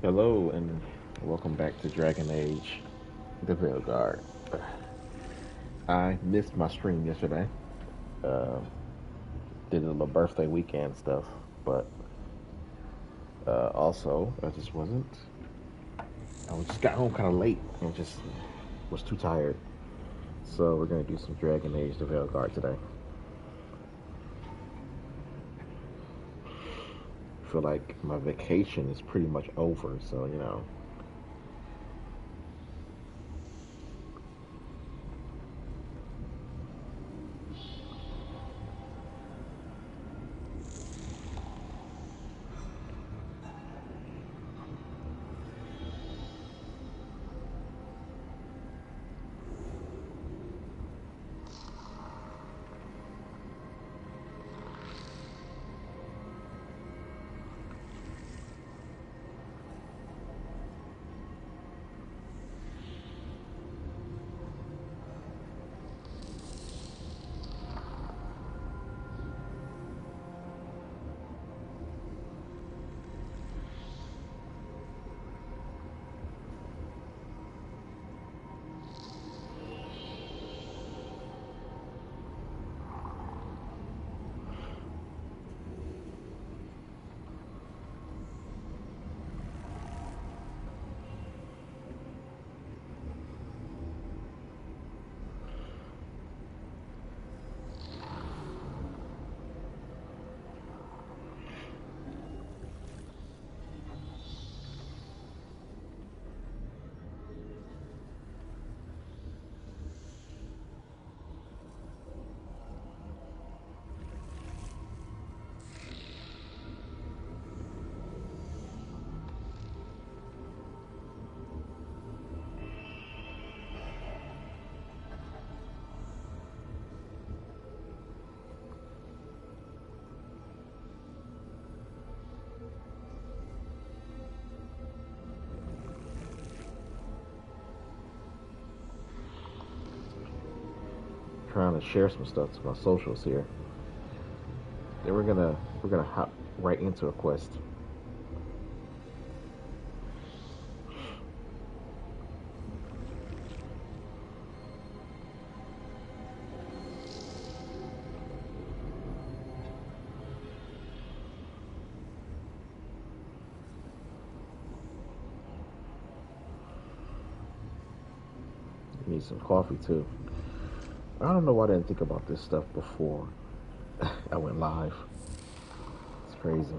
Hello and welcome back to Dragon Age The Veilguard. I missed my stream yesterday. Uh, did a little birthday weekend stuff, but also I just wasn't. Just got home kind of late and just was too tired. So we're gonna do some Dragon Age The Veilguard today. I feel like my vacation is pretty much over, so trying to share some stuff to my socials here. Then we're gonna hop right into a quest. Need some coffee too. I don't know why I didn't think about this stuff before I went live. It's crazy.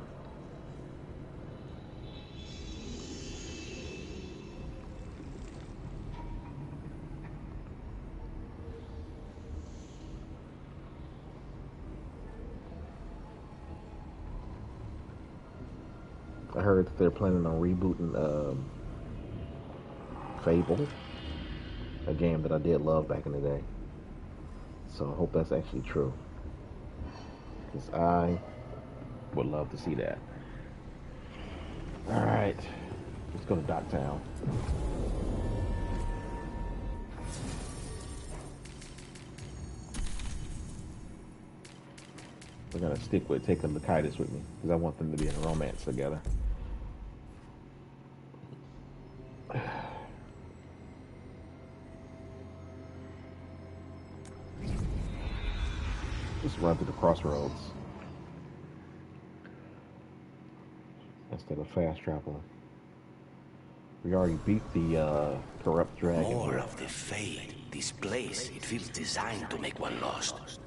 I heard that they're planning on rebooting Fable, a game that I did love back in the day. So I hope that's actually true. Because I would love to see that. Alright, let's go to Docktown. We're gonna stick with taking Lakitis with me because I want them to be in a romance together. Just run through the crossroads instead of fast traveling. We already beat the corrupt dragon. More of the fate. This place, it feels designed to make one lost.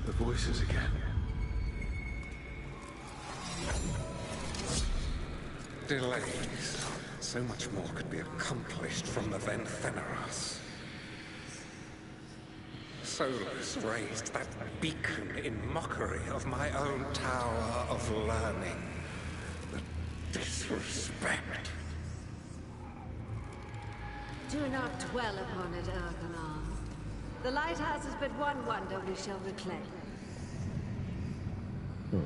The voices again. Delays. So much more could be accomplished from the then Feneras. Solus raised that beacon in mockery of my own tower of learning. The disrespect. Do not dwell upon it, Ergonon. The lighthouse is but one wonder we shall reclaim.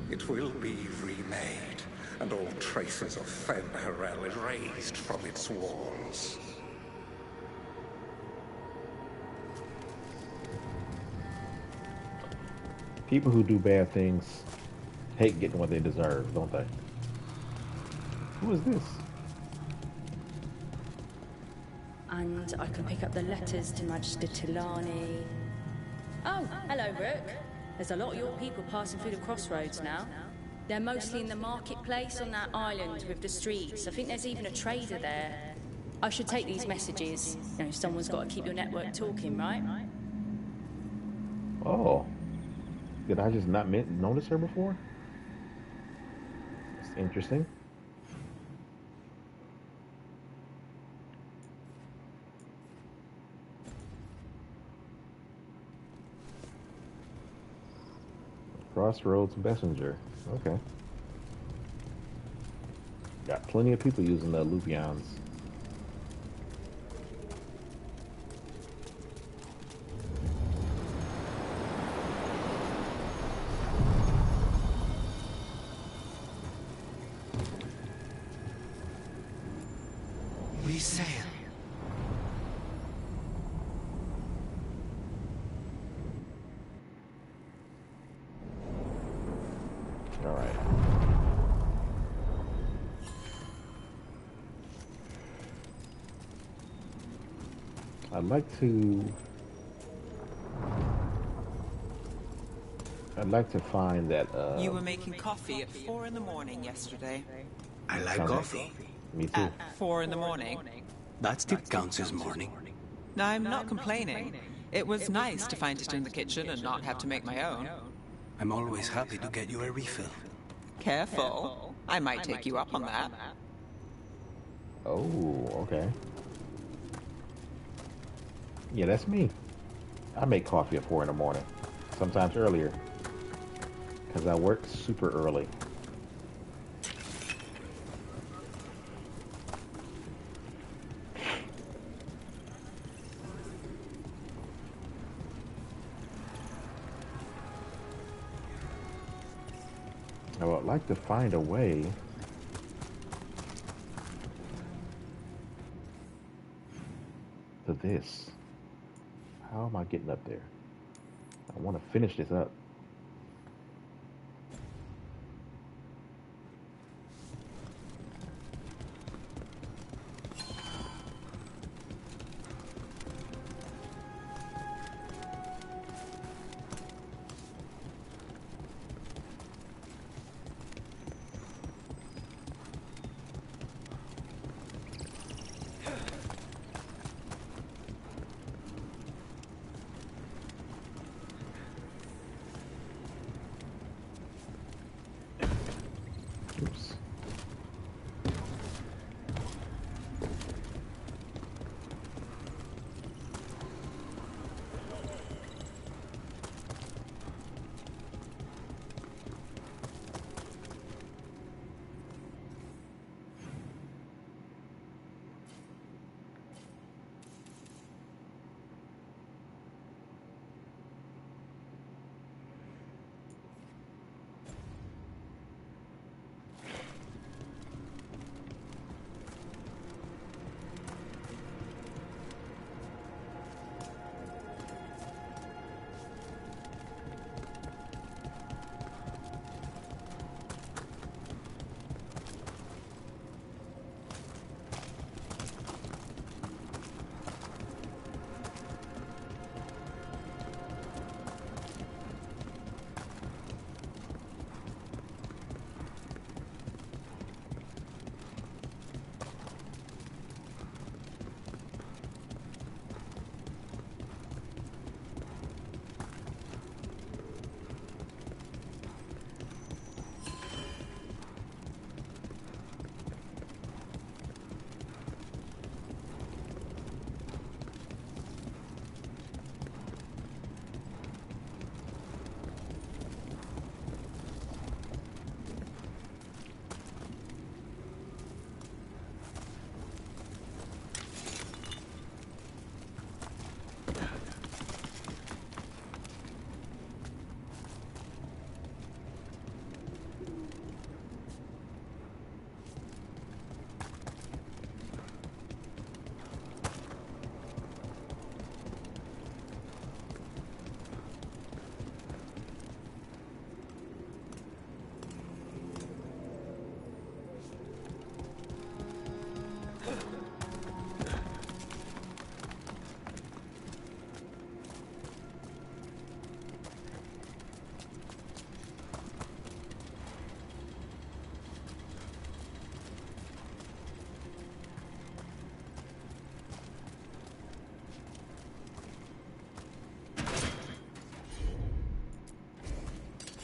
It will be remade, and all traces of Fen'Harel erased from its walls. People who do bad things hate getting what they deserve, don't they? Who is this? And I can pick up the letters to Magister Tilani. Oh, hello, Rook. There's a lot of your people passing through the crossroads now. They're mostly in the marketplace on that island with the streets. I think there's even a trader there. I should take these messages. You know, someone's got to keep your network talking, right? Oh. Did I just not notice her before? It's interesting. Crossroads Messenger. Okay. Got plenty of people using the Lupions. We sail. All right. I'd like to find that You were making coffee at 4 in the morning yesterday. I like coffee. Me too. At 4 in the morning? That still counts as morning. I'm not complaining. It was nice to find it in the kitchen and not have to make my own. I'm always happy to get you a refill. Careful. I might take you up on that. Oh, okay. Yeah, that's me. I make coffee at 4 in the morning. Sometimes earlier. Because I work super early. I would like to find a way to this. How am I getting up there? I want to finish this up.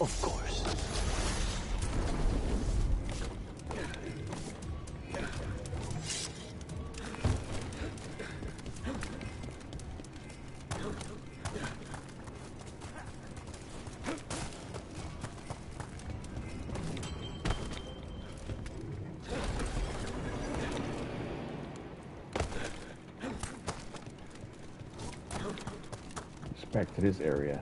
Of course. Back to this area.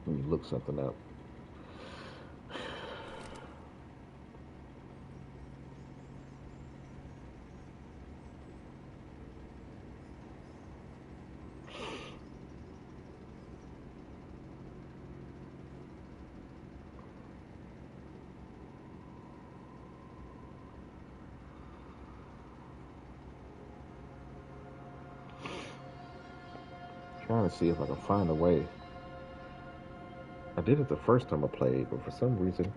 Let me look something up. Trying to see if I can find a way. I did it the first time I played, but for some reason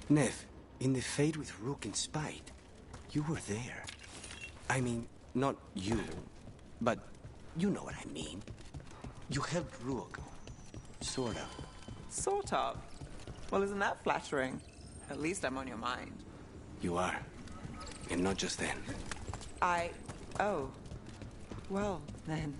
Nev, in the fade with Rook and Spite, you were there. I mean, not you, but you know what I mean. You helped Rook. Sort of. Sort of. Well, isn't that flattering? At least I'm on your mind. You are. And not just then. Oh. Well, then.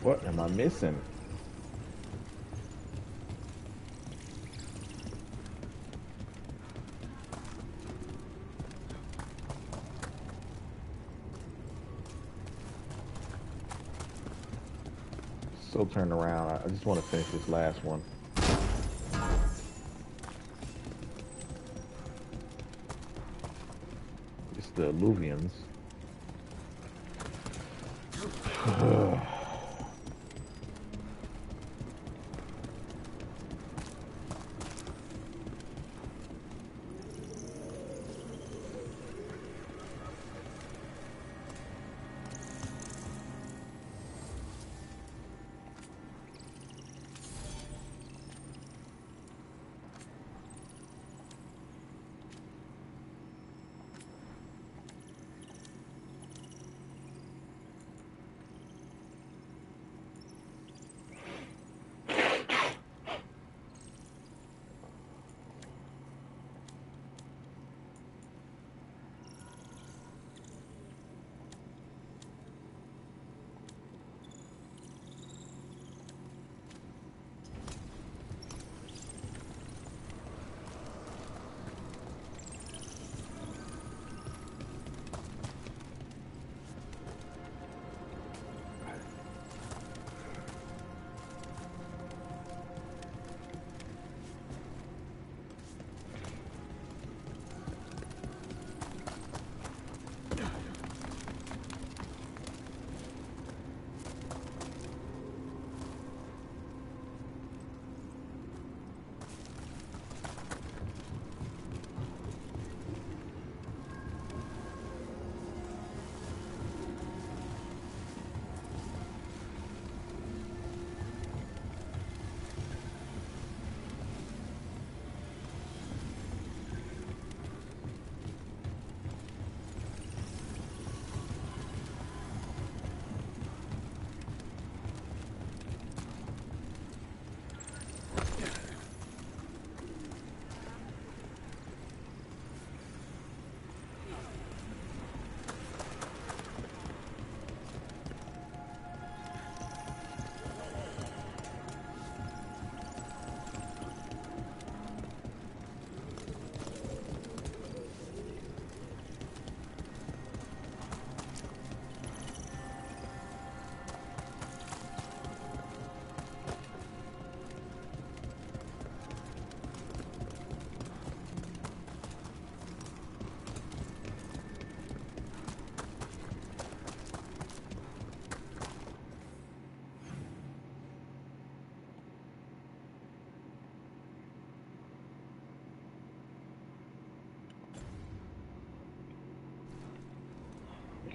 What am I missing? So turn around. I just want to finish this last one. It's the Illuvians.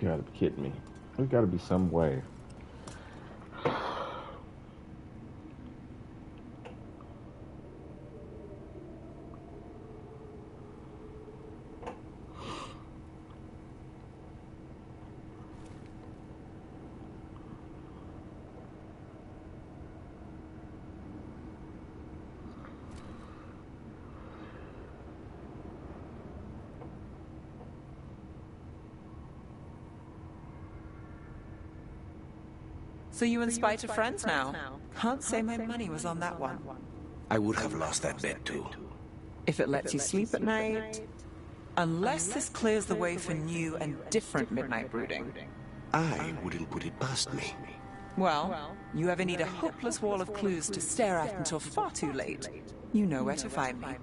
You gotta be kidding me. There's gotta be some way. So you and Spite are friends now? Can't say my money was on that one. I would have lost that bet too. If it lets you sleep at night. Unless this clears the way for new and different midnight brooding. I wouldn't put it past me. Well, you ever need a hopeless wall of clues to stare at until far too late, you know where to find me.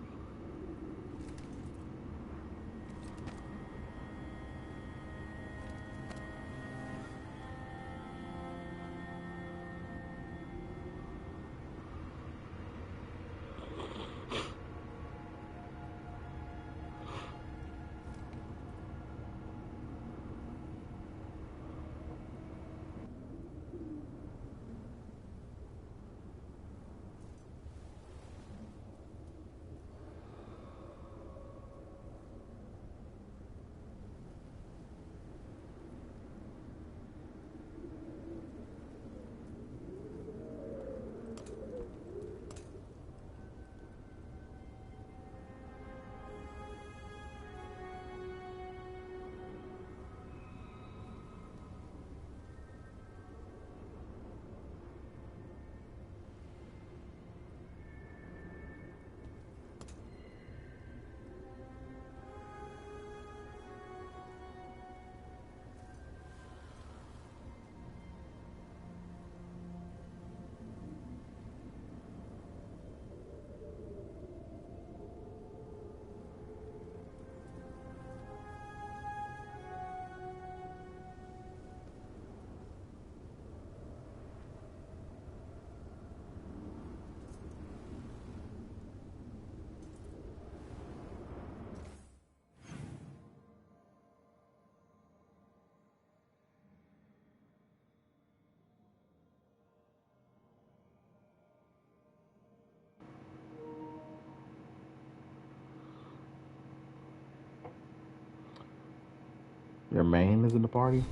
Your man is in the party?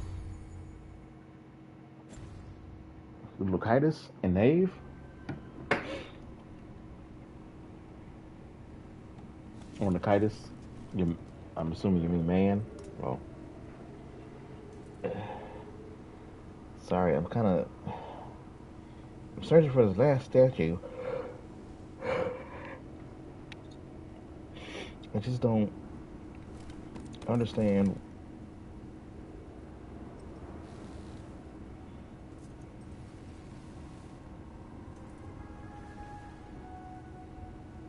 Lucitus and Nave? Or Nikitis? I'm assuming you mean man? Well, sorry, I'm searching for this last statue. I just don't understand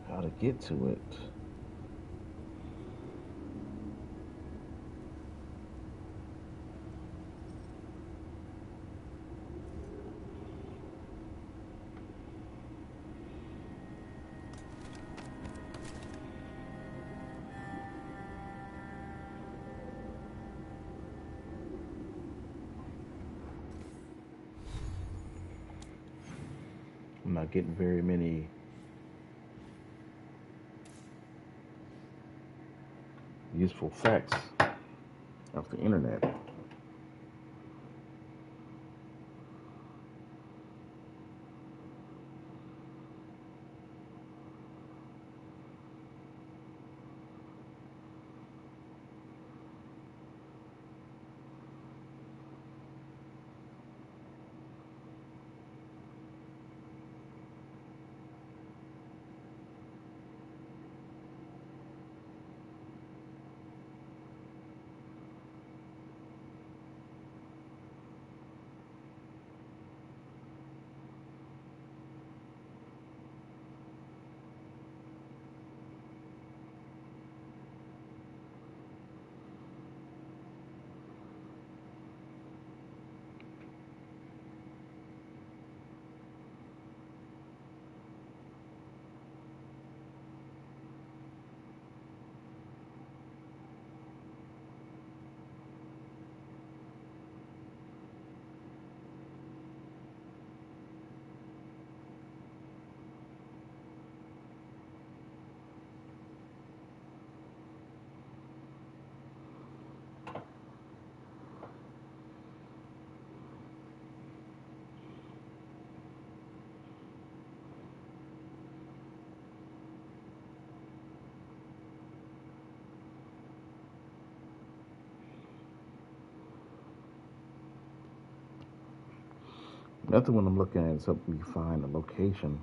how to get to it. I'm not getting very many useful facts off the internet. Another one I'm looking at is helping me find a location.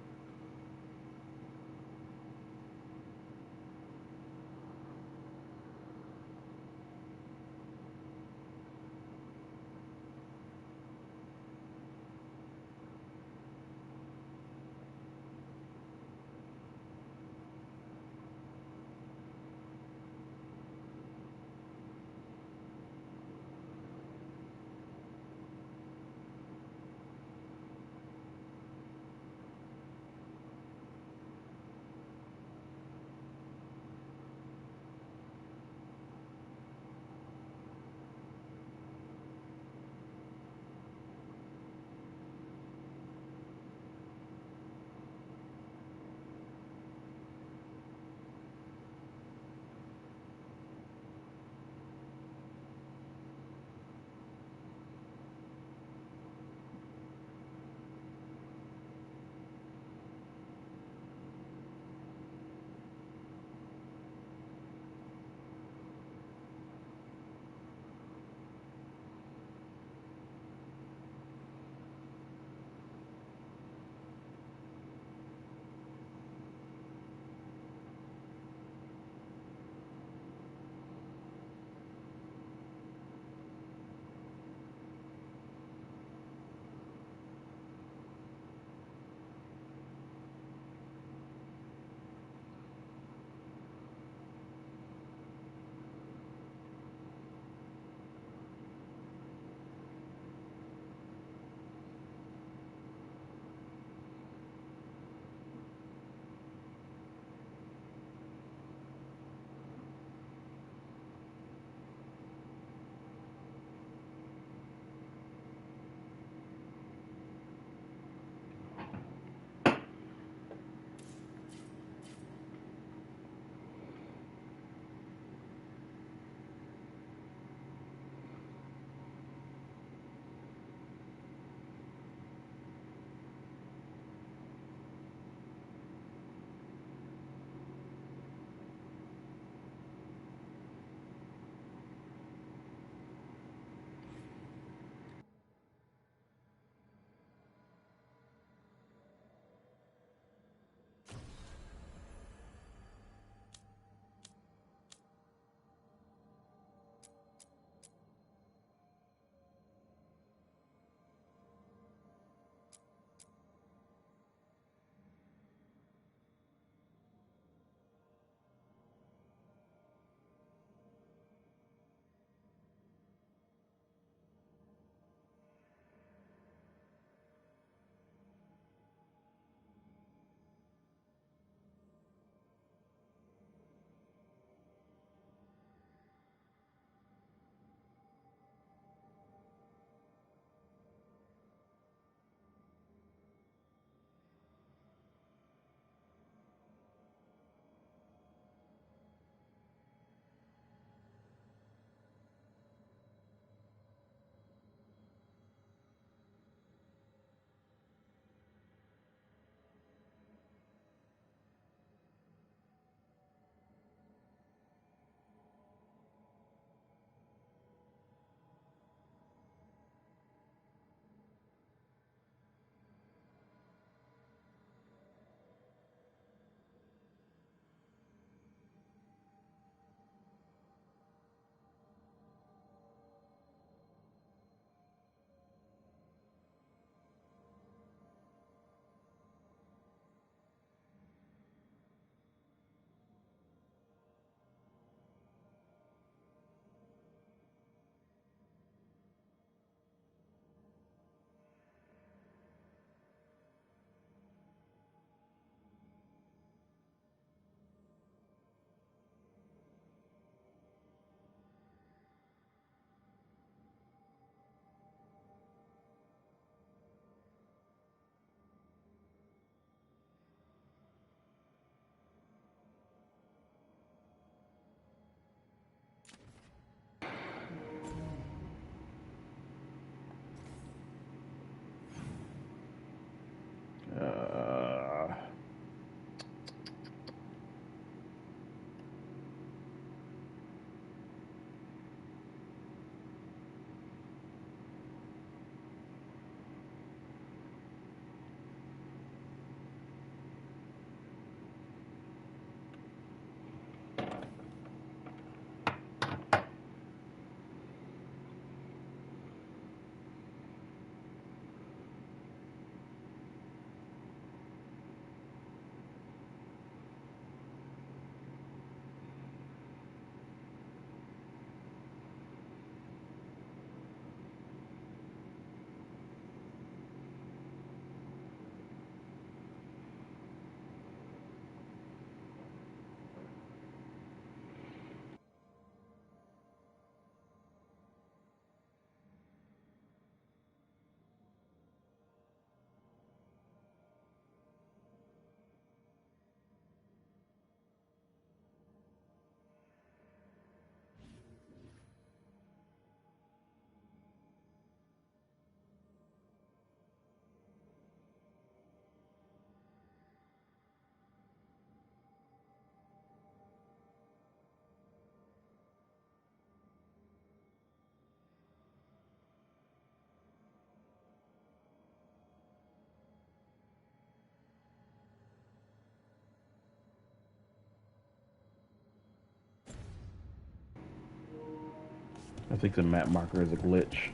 I think the map marker is a glitch.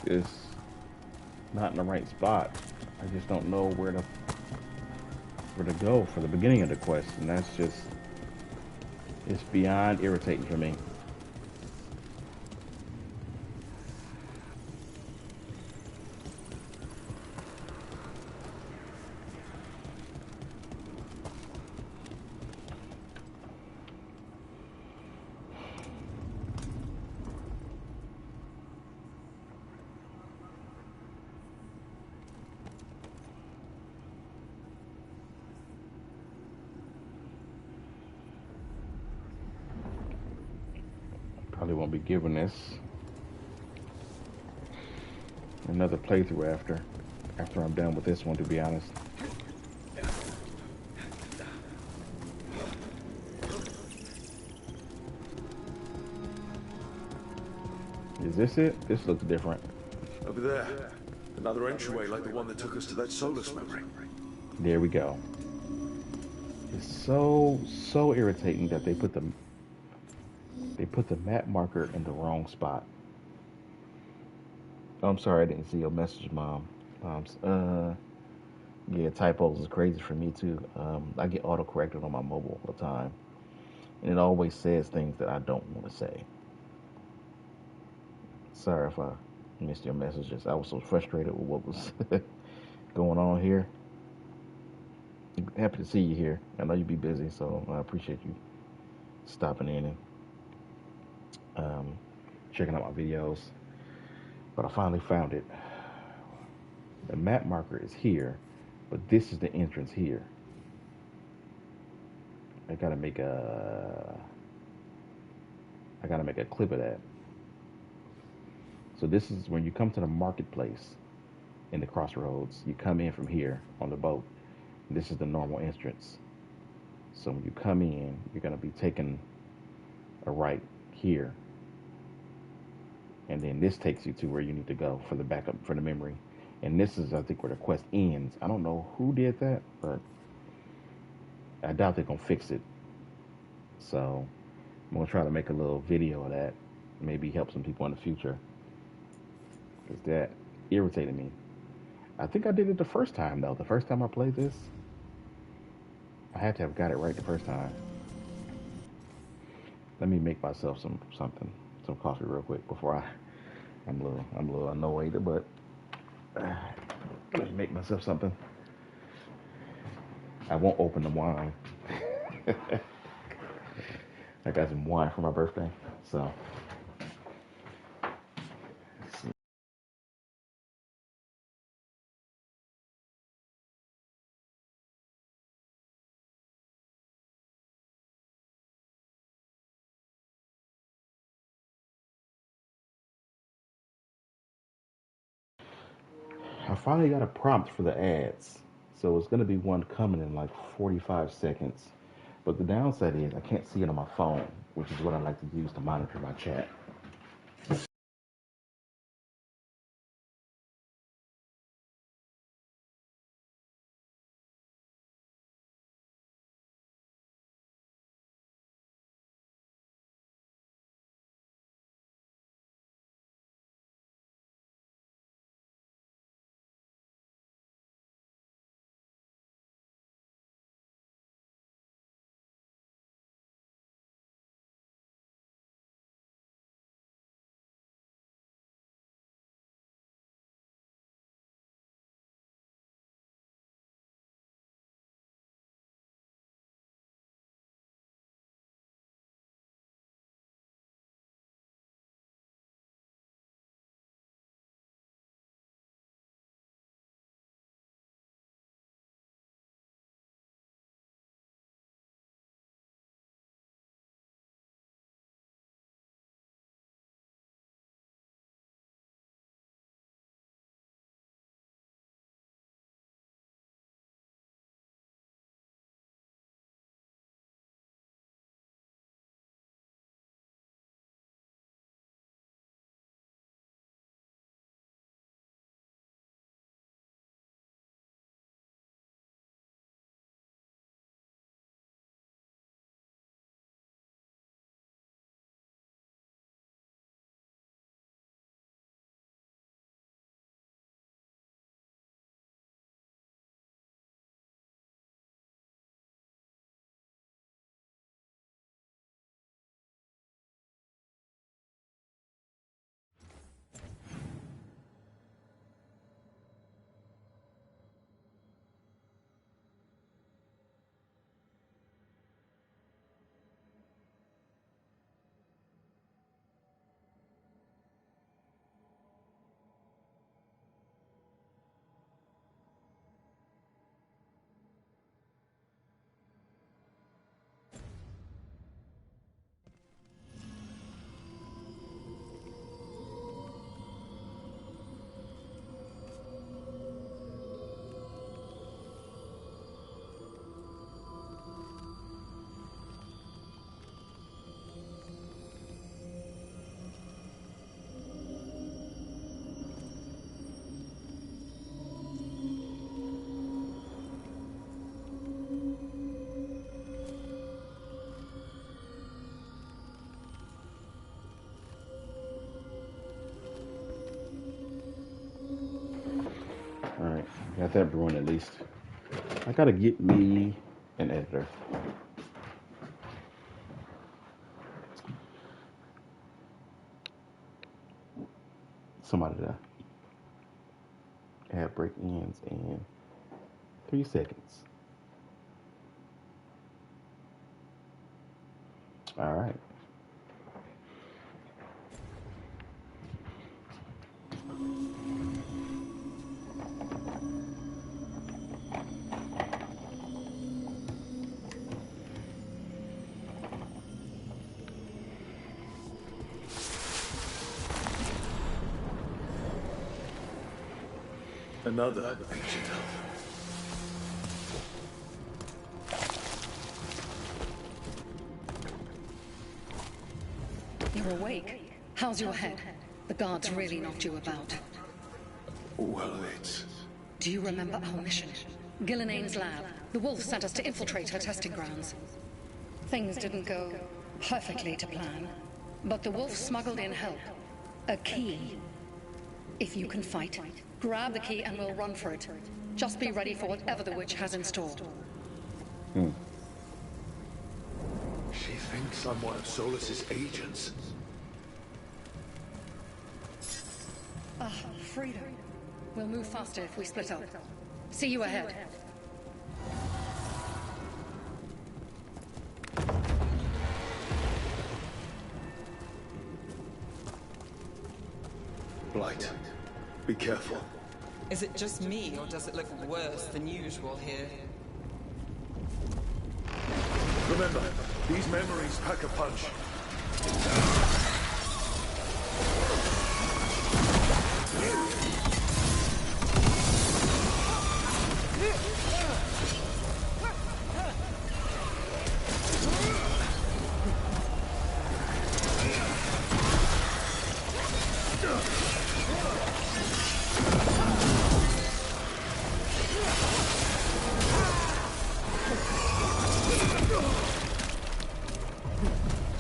It's not in the right spot. I just don't know where to go for the beginning of the quest, and that's just it's beyond irritating for me. Probably won't be giving this another playthrough after I'm done with this one, to be honest. Is this it? This looks different. Over there. Another entryway like the one that took us to that Solus memory. There we go. It's so irritating that they put the map marker in the wrong spot. Oh, I'm sorry, I didn't see your message, Mom. Yeah, typos is crazy for me too. I get auto-corrected on my mobile all the time, and it always says things that I don't want to say. Sorry if I missed your messages. I was so frustrated with what was going on here. Happy to see you here. I know you'd be busy, so I appreciate you stopping in and checking out my videos. But I finally found it. The map marker is here, but this is the entrance here. I gotta make a clip of that. So this is when you come to the marketplace in the crossroads. You come in from here on the boat. This is the normal entrance. So when you come in, you're gonna be taking a right here, and then this takes you to where you need to go for the backup for the memory. And this is, I think, where the quest ends. I don't know who did that, but I doubt they're gonna fix it. So I'm gonna try to make a little video of that. Maybe help some people in the future. Cause that irritated me. I think I did it the first time though. The first time I played this, I had to have got it right the first time. Let me make myself some coffee real quick before I'm a little annoyed, but let me make myself something. I won't open the wine. I got some wine for my birthday, so. I finally got a prompt for the ads. So it's going to be one coming in like 45 seconds. But the downside is I can't see it on my phone, which is what I like to use to monitor my chat. Got that brewing at least. I gotta get me an editor. Somebody to add break ends in 3 seconds. All right. Another ancient elf. You're awake. How's your head? The guards really knocked you about. Well, it's... Do you remember our mission? Gillinane's lab. The wolf sent us to infiltrate her testing grounds. Things didn't go perfectly to plan, but the wolf smuggled in help. A key. If you can fight, grab the key and we'll run for it. Just be ready for whatever the witch has in store. She thinks I'm one of Solus's agents. Freedom. We'll move faster if we split up. See you ahead. Blight, be careful. Is it just me, or does it look worse than usual here? Remember, these memories pack a punch.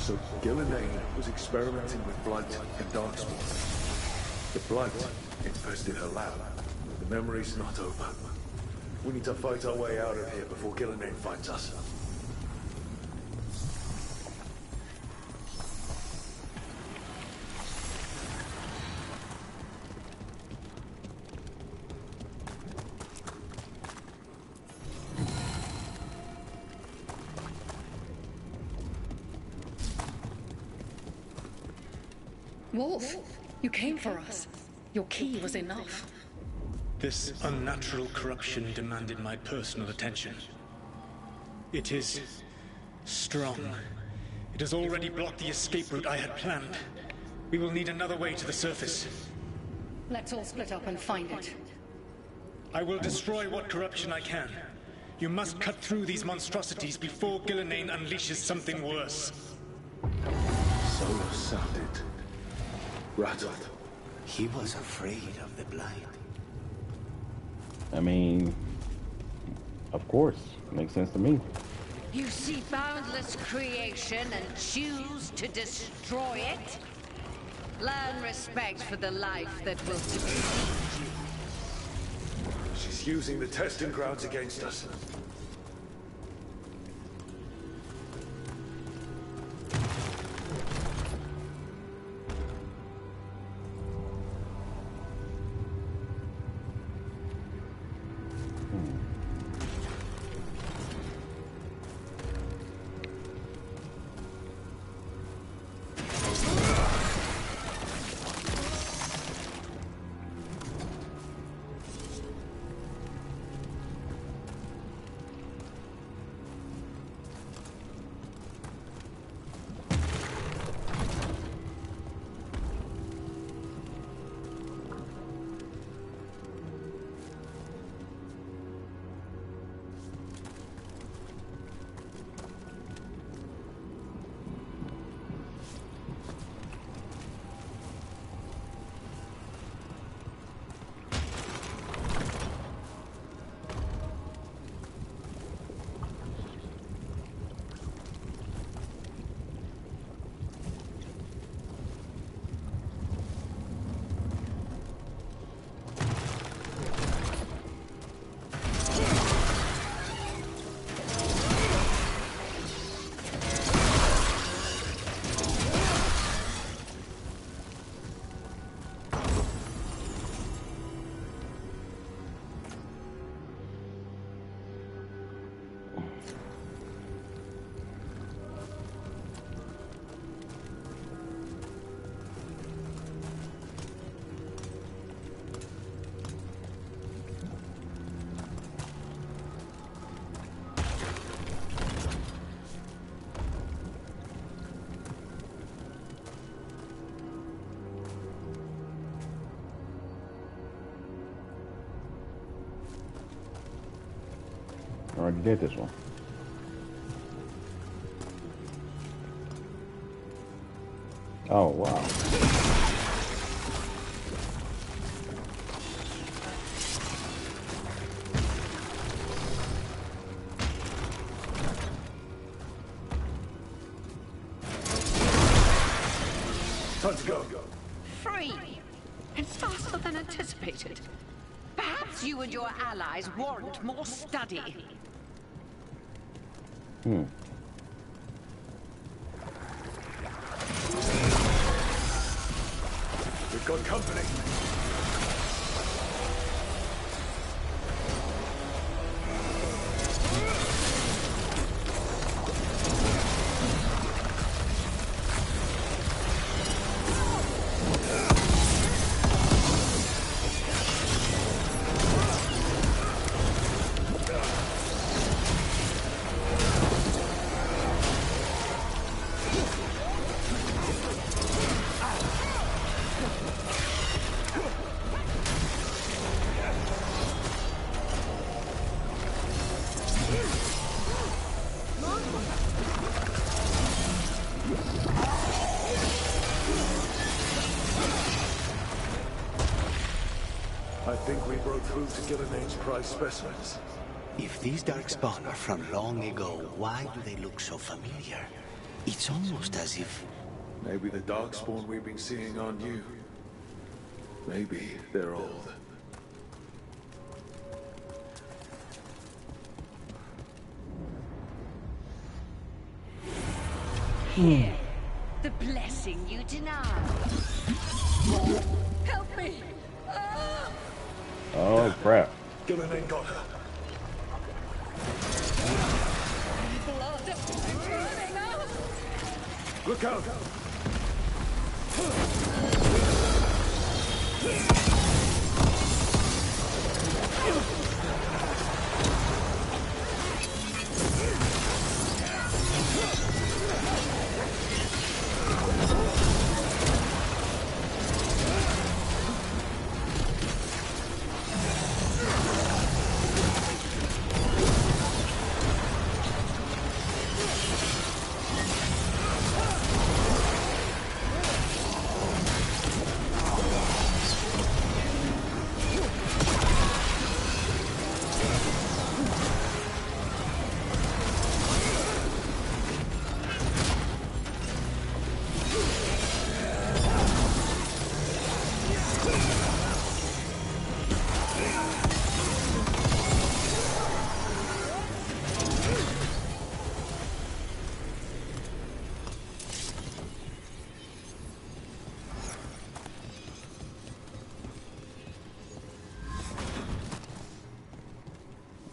So Gillinane was experimenting with blight and darkspawn. The blight infested her lab. The memory's not over. We need to fight our way out of here before Gillinane finds us. Wolf, you came for us. Your key was enough. This unnatural corruption demanded my personal attention. It is strong. It has already blocked the escape route I had planned. We will need another way to the surface. Let's all split up and find it. I will destroy what corruption I can. You must cut through these monstrosities before Gillinane unleashes something worse. Solus sounded rattled. He was afraid of the blight. I mean, of course, makes sense to me. You see boundless creation and choose to destroy it? Learn respect for the life that will succeed you. She's using the testing grounds against us. I already did this one. Oh, wow. Time to go. Free! It's faster than anticipated. Perhaps you and your allies warrant more study. Hmm. We've got company. I think we broke through to Gillenaine's prize specimens. If these darkspawn are from long ago, why do they look so familiar? It's almost as if... Maybe the darkspawn we've been seeing aren't new. Maybe they're old. Here, the blessing you denied. Help me! Ah! Oh, crap. Gillenaine got her. Blood! I'm running out! Look out!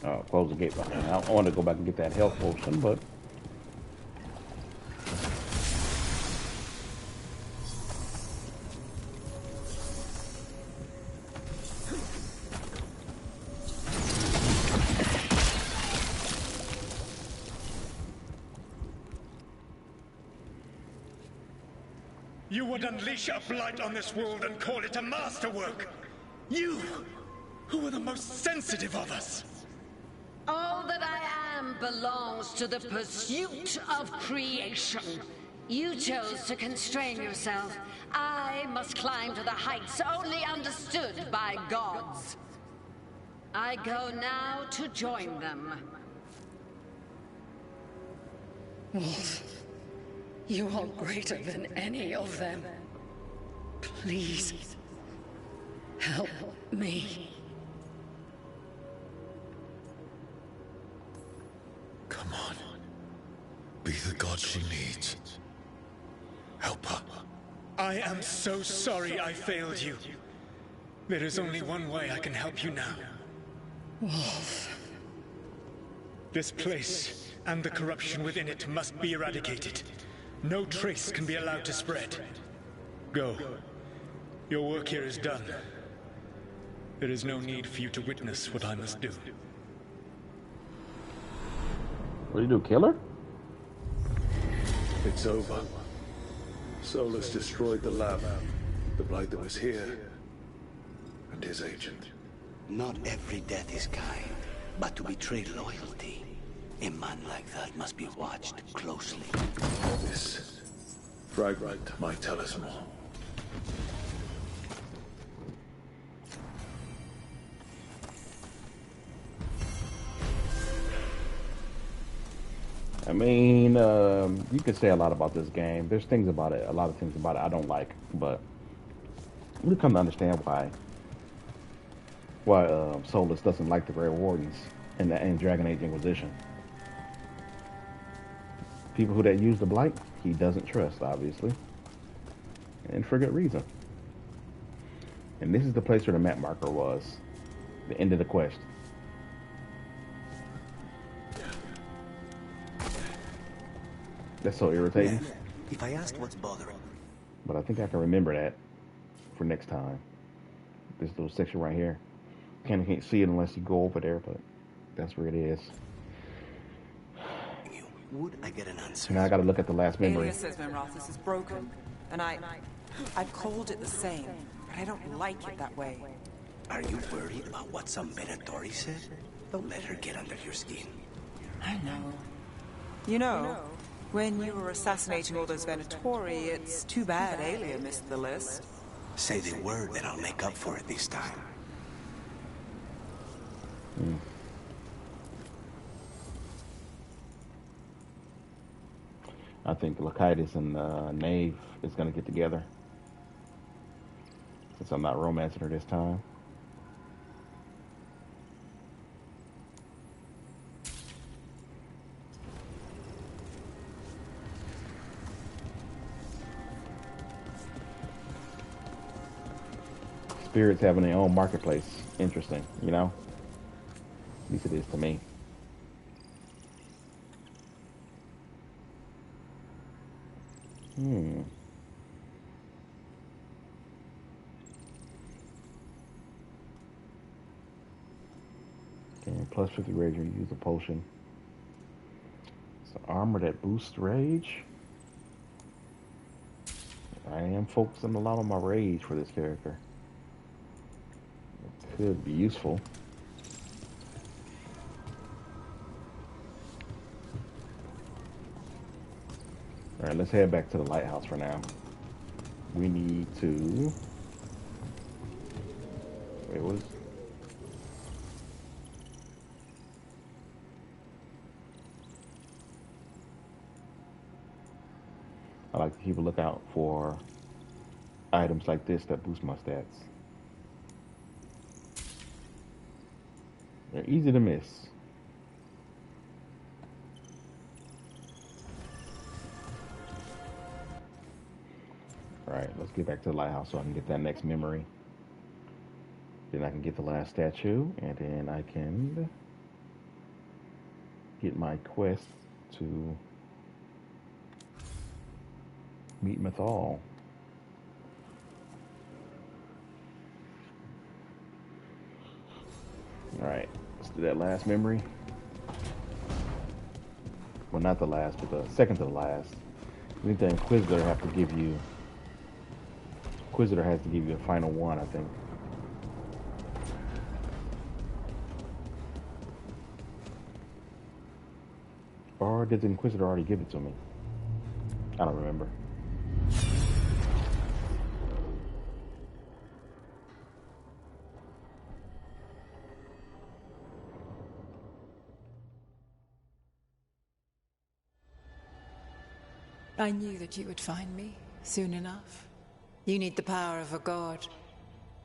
Oh, close the gate behind. I want to go back and get that health potion, but You would unleash a blight on this world and call it a masterwork! You, who were the most sensitive of us! All that I am belongs to the pursuit of creation. You chose to constrain yourself. I must climb to the heights only understood by gods. I go now to join them. Wolf, you are greater than any of them. Please, help me. Come on. Be the god she needs. Help her. I am so sorry I failed you. There is only one way I can help you now. Wolf. This place and the corruption within it must be eradicated. No trace can be allowed to spread. Go. Your work here is done. There is no need for you to witness what I must do. what do you do, kill her? It's over. Solus destroyed the lab. The blight that was here. And his agent. Not every death is kind, but to betray loyalty A man like that must be watched closely. This fragment might tell us more. I mean, you could say a lot about this game. There's things about it, a lot of things about it I don't like, but we come to understand why Solus doesn't like the Grey Wardens and Dragon Age Inquisition. People who that use the Blight, he doesn't trust, obviously, and for good reason. And this is the place where the map marker was, the end of the quest. That's so irritating. Well, if I asked what's bothering, But I think I can remember that for next time. This little section right here. Can't see it unless you go over there, but that's where it is. you, would I get an answer? Now I gotta look at the last memory. Alia says Minrathous is broken, and I've called it the same, but I don't like it that way. Are you worried about what some Venatori said? Don't let her get under your skin. I know. You know, when you were assassinating all those Venatori, it's too bad Alia missed the list. Say the word and I'll make up for it this time. I think Lachitis and Knave is gonna get together. Since I'm not romancing her this time. Spirits having their own marketplace. Interesting, you know? At least it is to me. Okay, plus 50 rage when you use a potion. It's an armor that boosts rage. I am focusing a lot on my rage for this character. It could be useful. Alright, let's head back to the lighthouse for now. We need to... Wait, what is... I like to keep a lookout for items like this that boost my stats. They're easy to miss. Alright, let's get back to the lighthouse so I can get that next memory. Then I can get the last statue, and then I can get my quest to meet Mythal. Alright, let's do that last memory. Well, not the last, but the second to the last. I think the Inquisitor have to give you... Inquisitor has to give you a final one, I think. Or did the Inquisitor already give it to me? I don't remember. I knew that you would find me soon enough. You need the power of a god,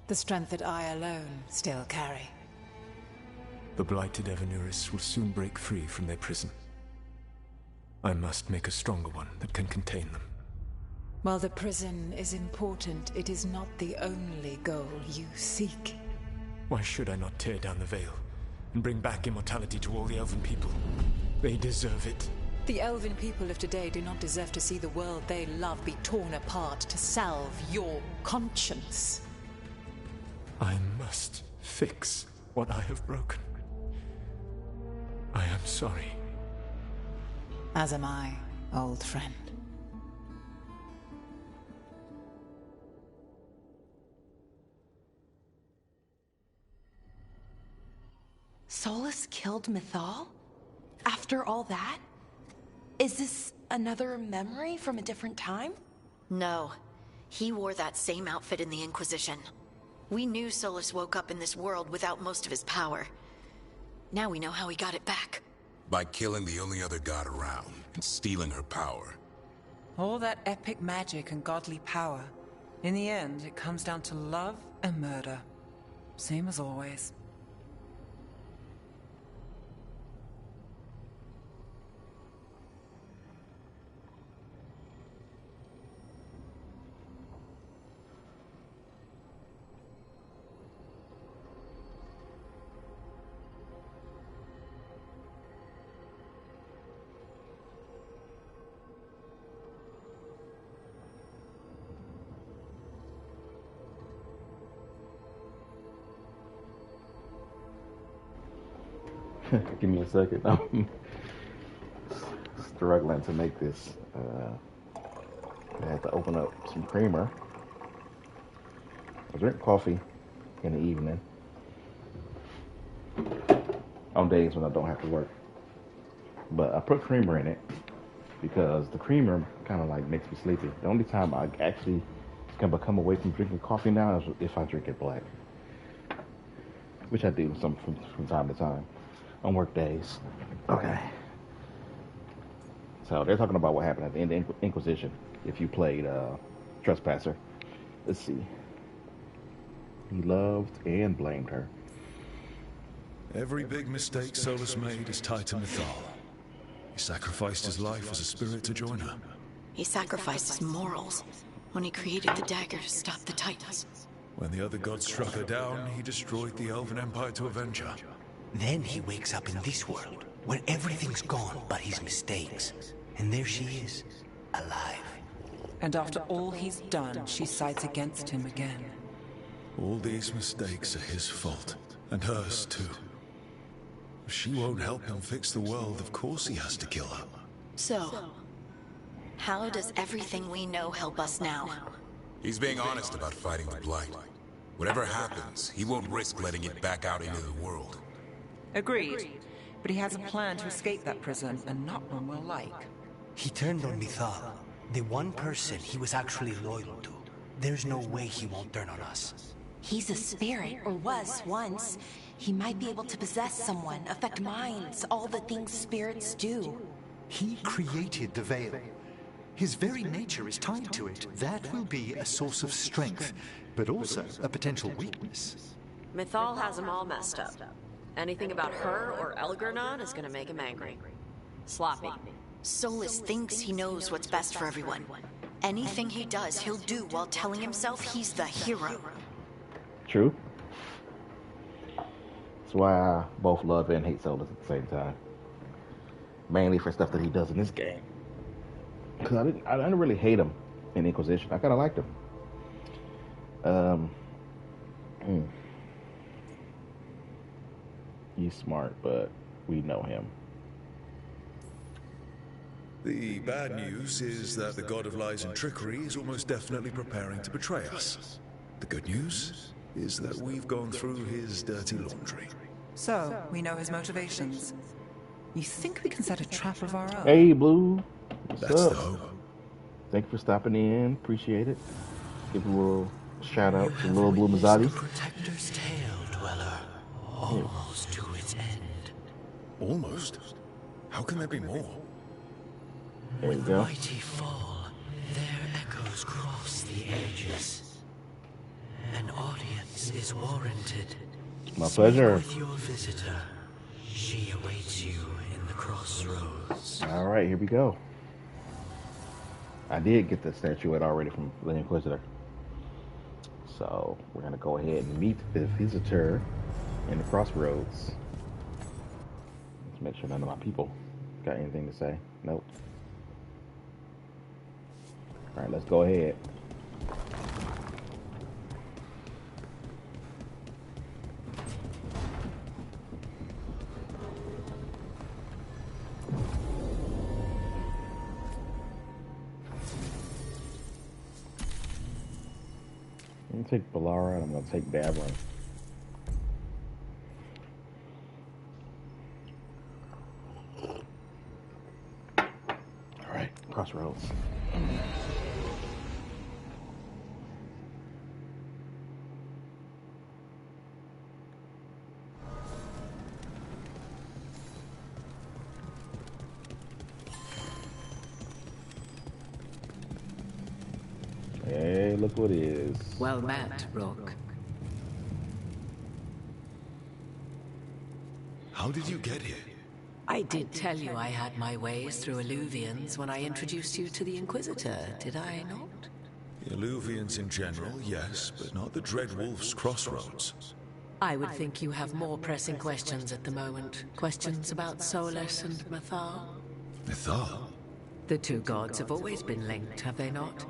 the strength that I alone still carry. The blighted Evanuris will soon break free from their prison. I must make a stronger one that can contain them. While the prison is important, it is not the only goal you seek. Why should I not tear down the veil and bring back immortality to all the Elven people? They deserve it. The Elven people of today do not deserve to see the world they love be torn apart to salve your conscience. I must fix what I have broken. I am sorry. As am I, old friend. Solus killed Mythal? After all that? Is this another memory from a different time? No. He wore that same outfit in the Inquisition. We knew Solus woke up in this world without most of his power. Now we know how he got it back. By killing the only other god around and stealing her power. All that epic magic and godly power. In the end, it comes down to love and murder. Same as always. Give me a second. I'm struggling to make this. I had to open up some creamer. I drink coffee in the evening on days when I don't have to work. But I put creamer in it because the creamer kind of like makes me sleepy. The only time I actually can become away from drinking coffee now is if I drink it black, which I do from time to time on work days. Okay. So they're talking about what happened at the end of the Inquisition if you played Trespasser. Let's see. He loved and blamed her. Every big mistake Solus made is tied to Mythal. He sacrificed his life as a spirit to join her. He sacrificed his morals when he created the dagger to stop the Titans. When the other gods struck her down, he destroyed the Elven Empire to avenge her. Then he wakes up in this world, where everything's gone but his mistakes. And there she is, alive. And after all he's done, she sides against him again. All these mistakes are his fault, and hers too. If she won't help him fix the world, of course he has to kill her. So, how does everything we know help us now? He's being honest about fighting the Blight. Whatever happens, he won't risk letting it back out into the world. Agreed. But he has a plan to escape that prison, and not one we'll like. He turned on Mythal, the one person he was actually loyal to. There's no way he won't turn on us. He's a spirit, or was once. He might be able to possess someone, affect minds, all the things spirits do. He created the Veil. His very nature is tied to it. That will be a source of strength, but also a potential weakness. Mythal has him all messed up. Anything about her or Elgernon is gonna make him angry. Sloppy. Solus thinks he knows what's best for everyone. Anything he does, he'll do while telling himself he's the hero. True. That's why I both love and hate Solus at the same time. Mainly for stuff that he does in this game. Because I didn't really hate him in Inquisition. I kind of liked him. He's smart, but we know him. The bad news is that the god of lies and trickery is almost definitely preparing to betray us. The good news is that we've gone through his dirty laundry. So, we know his motivations. You think we can set a trap of our own? Hey, Blue. What's That's up? the hope. Thank you for stopping in. Appreciate it. Give a little shout out to Little Blue Mazzotti. Protector's tale, Dweller. Almost to its end. Almost? How can there be more? There you go. Mighty fall, their echoes cross the ages. An audience is warranted. My pleasure. With your visitor, she awaits you in the crossroads. All right, here we go. I did get the statuette already from the Inquisitor. So we're going to go ahead and meet the visitor in the crossroads. Let's make sure none of my people got anything to say. Nope. All right, let's go ahead. I'm gonna take Balara and I'm gonna take Davrin. Okay, crossroads. Hey, look what it is. Well met, Rook. How did you get here? I did tell you I had my ways through Illuvians when I introduced you to the Inquisitor, did I not? The Illuvians in general, yes, but not the Dread Wolf's crossroads. I would think you have more pressing questions at the moment. Questions about Solus and Mythal? Mythal? The two gods have always been linked, have they not?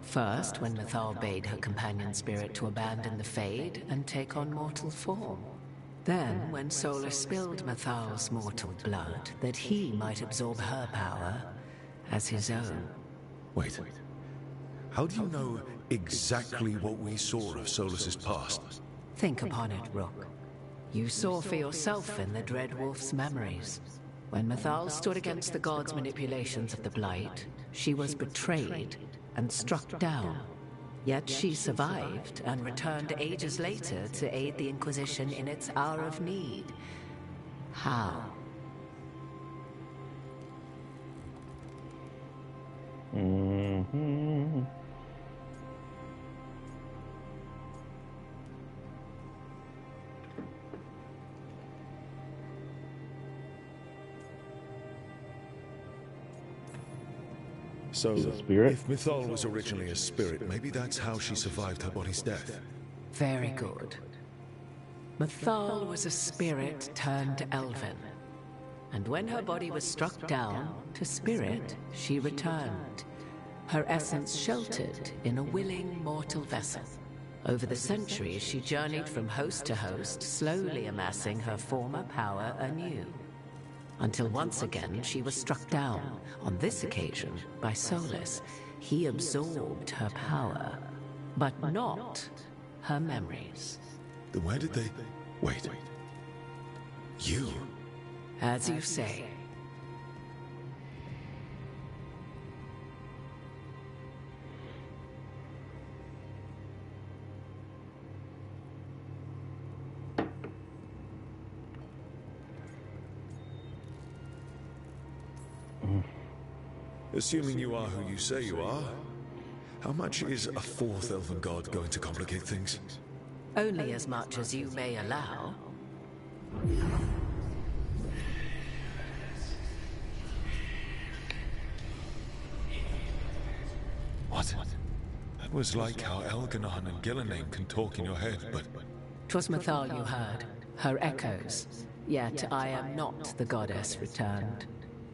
First, when Mythal bade her companion spirit to abandon the Fade and take on mortal form. Then, when Solus spilled Mythal's mortal blood, that he might absorb her power as his own. Wait. How do you know exactly what we saw of Solus's past? Think upon it, Rook. You saw for yourself in the Dread Wolf's memories. When Mythal stood against the gods' manipulations of the Blight, she was betrayed and struck down. Yet she survived and returned ages later to aid the Inquisition in its hour of need. How? Mm-hmm. So, spirit? if Mythal was originally a spirit, maybe that's how she survived her body's death. Very good. Mythal was a spirit turned elven. And when her body was struck down, to spirit, she returned. Her essence sheltered in a willing mortal vessel. Over the centuries, she journeyed from host to host, slowly amassing her former power anew. Until once again she was struck down, on this occasion by Solus. He absorbed her power, but not her memories. Then where did they... Wait. You? As you say. Assuming you are who you say you are, how much is a fourth elven god going to complicate things? Only as much as you may allow. What? That was like how Elganon and Gillenane can talk in your head, but... 'Twas Mythal you heard, her echoes. Yet I am not the goddess returned.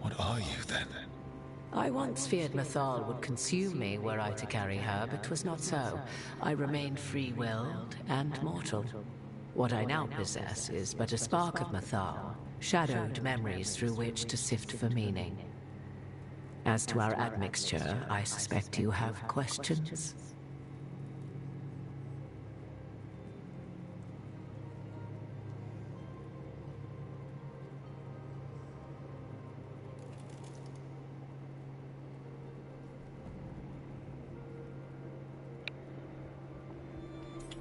What are you, then? I once feared Mythal would consume me were I to carry her, but 'twas not so. I remained free-willed and mortal. What I now possess is but a spark of Mythal, shadowed memories through which to sift for meaning. As to our admixture, I suspect you have questions.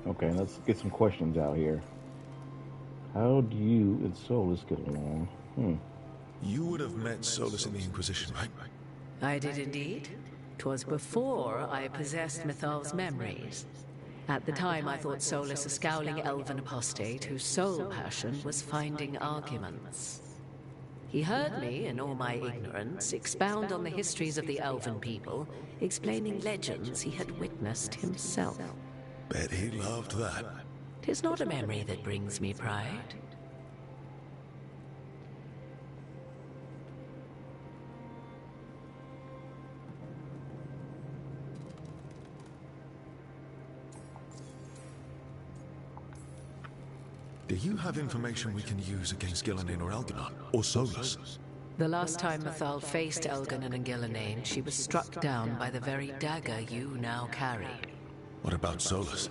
Okay, let's get some questions out here. How do you and Solus get along? You would have met Solus in the Inquisition, right? I did indeed. 'Twas before I possessed Mythal's memories. At the time I thought Solus a scowling elven apostate whose sole passion was finding arguments. He heard me, in all my ignorance, expound on the histories of the elven people, explaining legends he had witnessed himself. Bet he loved that. 'Tis not a memory that brings me pride. Do you have information we can use against Gillenane or Elganon? Or Solus? The last time Mythal faced Elganon and Gillenane, she was struck down by the very dagger you now carry. What about Solus?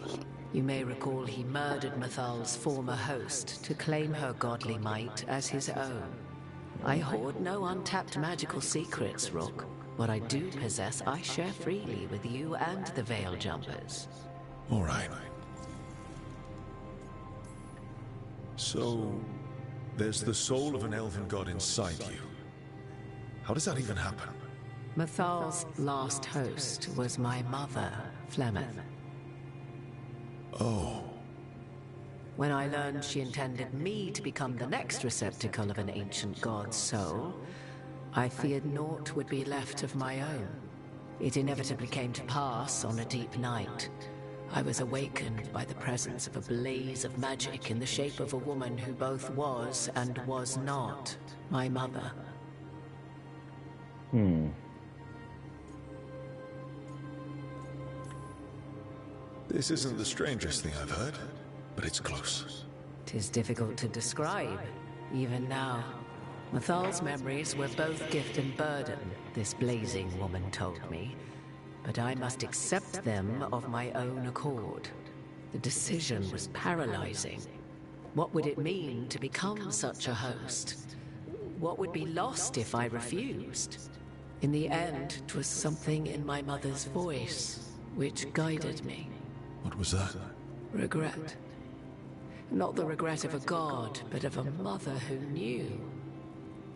You may recall he murdered Mythal's former host to claim her godly might as his own. I hoard no untapped magical secrets, Rook. What I do possess, I share freely with you and the Veil Jumpers. All right. So, there's the soul of an elven god inside you. How does that even happen? Mathal's last host was my mother, Flemeth. Oh. When I learned she intended me to become the next receptacle of an ancient god's soul, I feared naught would be left of my own. It inevitably came to pass on a deep night. I was awakened by the presence of a blaze of magic in the shape of a woman who both was and was not my mother. This isn't the strangest thing I've heard, but it's close. 'Tis difficult to describe, even now. Mathal's memories were both gift and burden, this blazing woman told me. But I must accept them of my own accord. The decision was paralyzing. What would it mean to become such a host? What would be lost if I refused? In the end, 'twas something in my mother's voice which guided me. What was that? Regret. Not the regret of a god, but of a mother who knew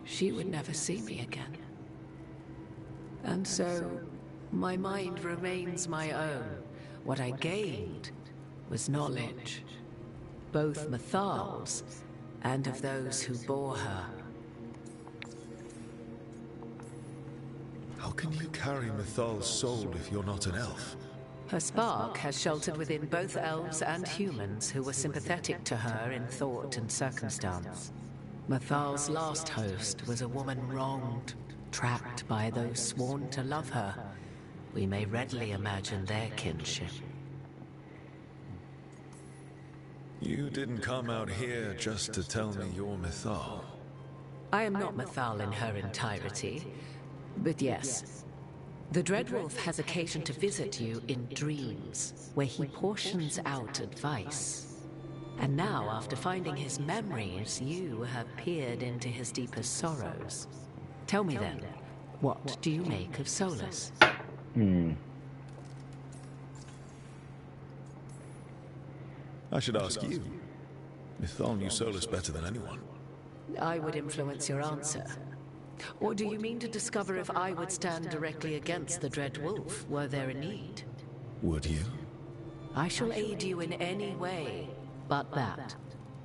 she would never see me again. And so, my mind remains my own. What I gained was knowledge, both Mathal's and of those who bore her. How can you carry Mathal's soul if you're not an elf? Her spark has sheltered within both elves and humans who were sympathetic to her in thought and circumstance. Mathal's last host was a woman wronged, trapped by those sworn to love her. We may readily imagine their kinship. You didn't come out here just to tell me you're Mathal. I am not Mathal in her entirety, but yes. The Dreadwolf has occasion to visit you in dreams, where he portions out advice. And now, after finding his memories, you have peered into his deepest sorrows. Tell me then, what do you make of Solus? I should ask you. Mathal knew Solus better than anyone. I would influence your answer. Or do you mean to discover if I would stand directly against the Dread Wolf, were there a need? Would you? I shall aid you in any way, but that,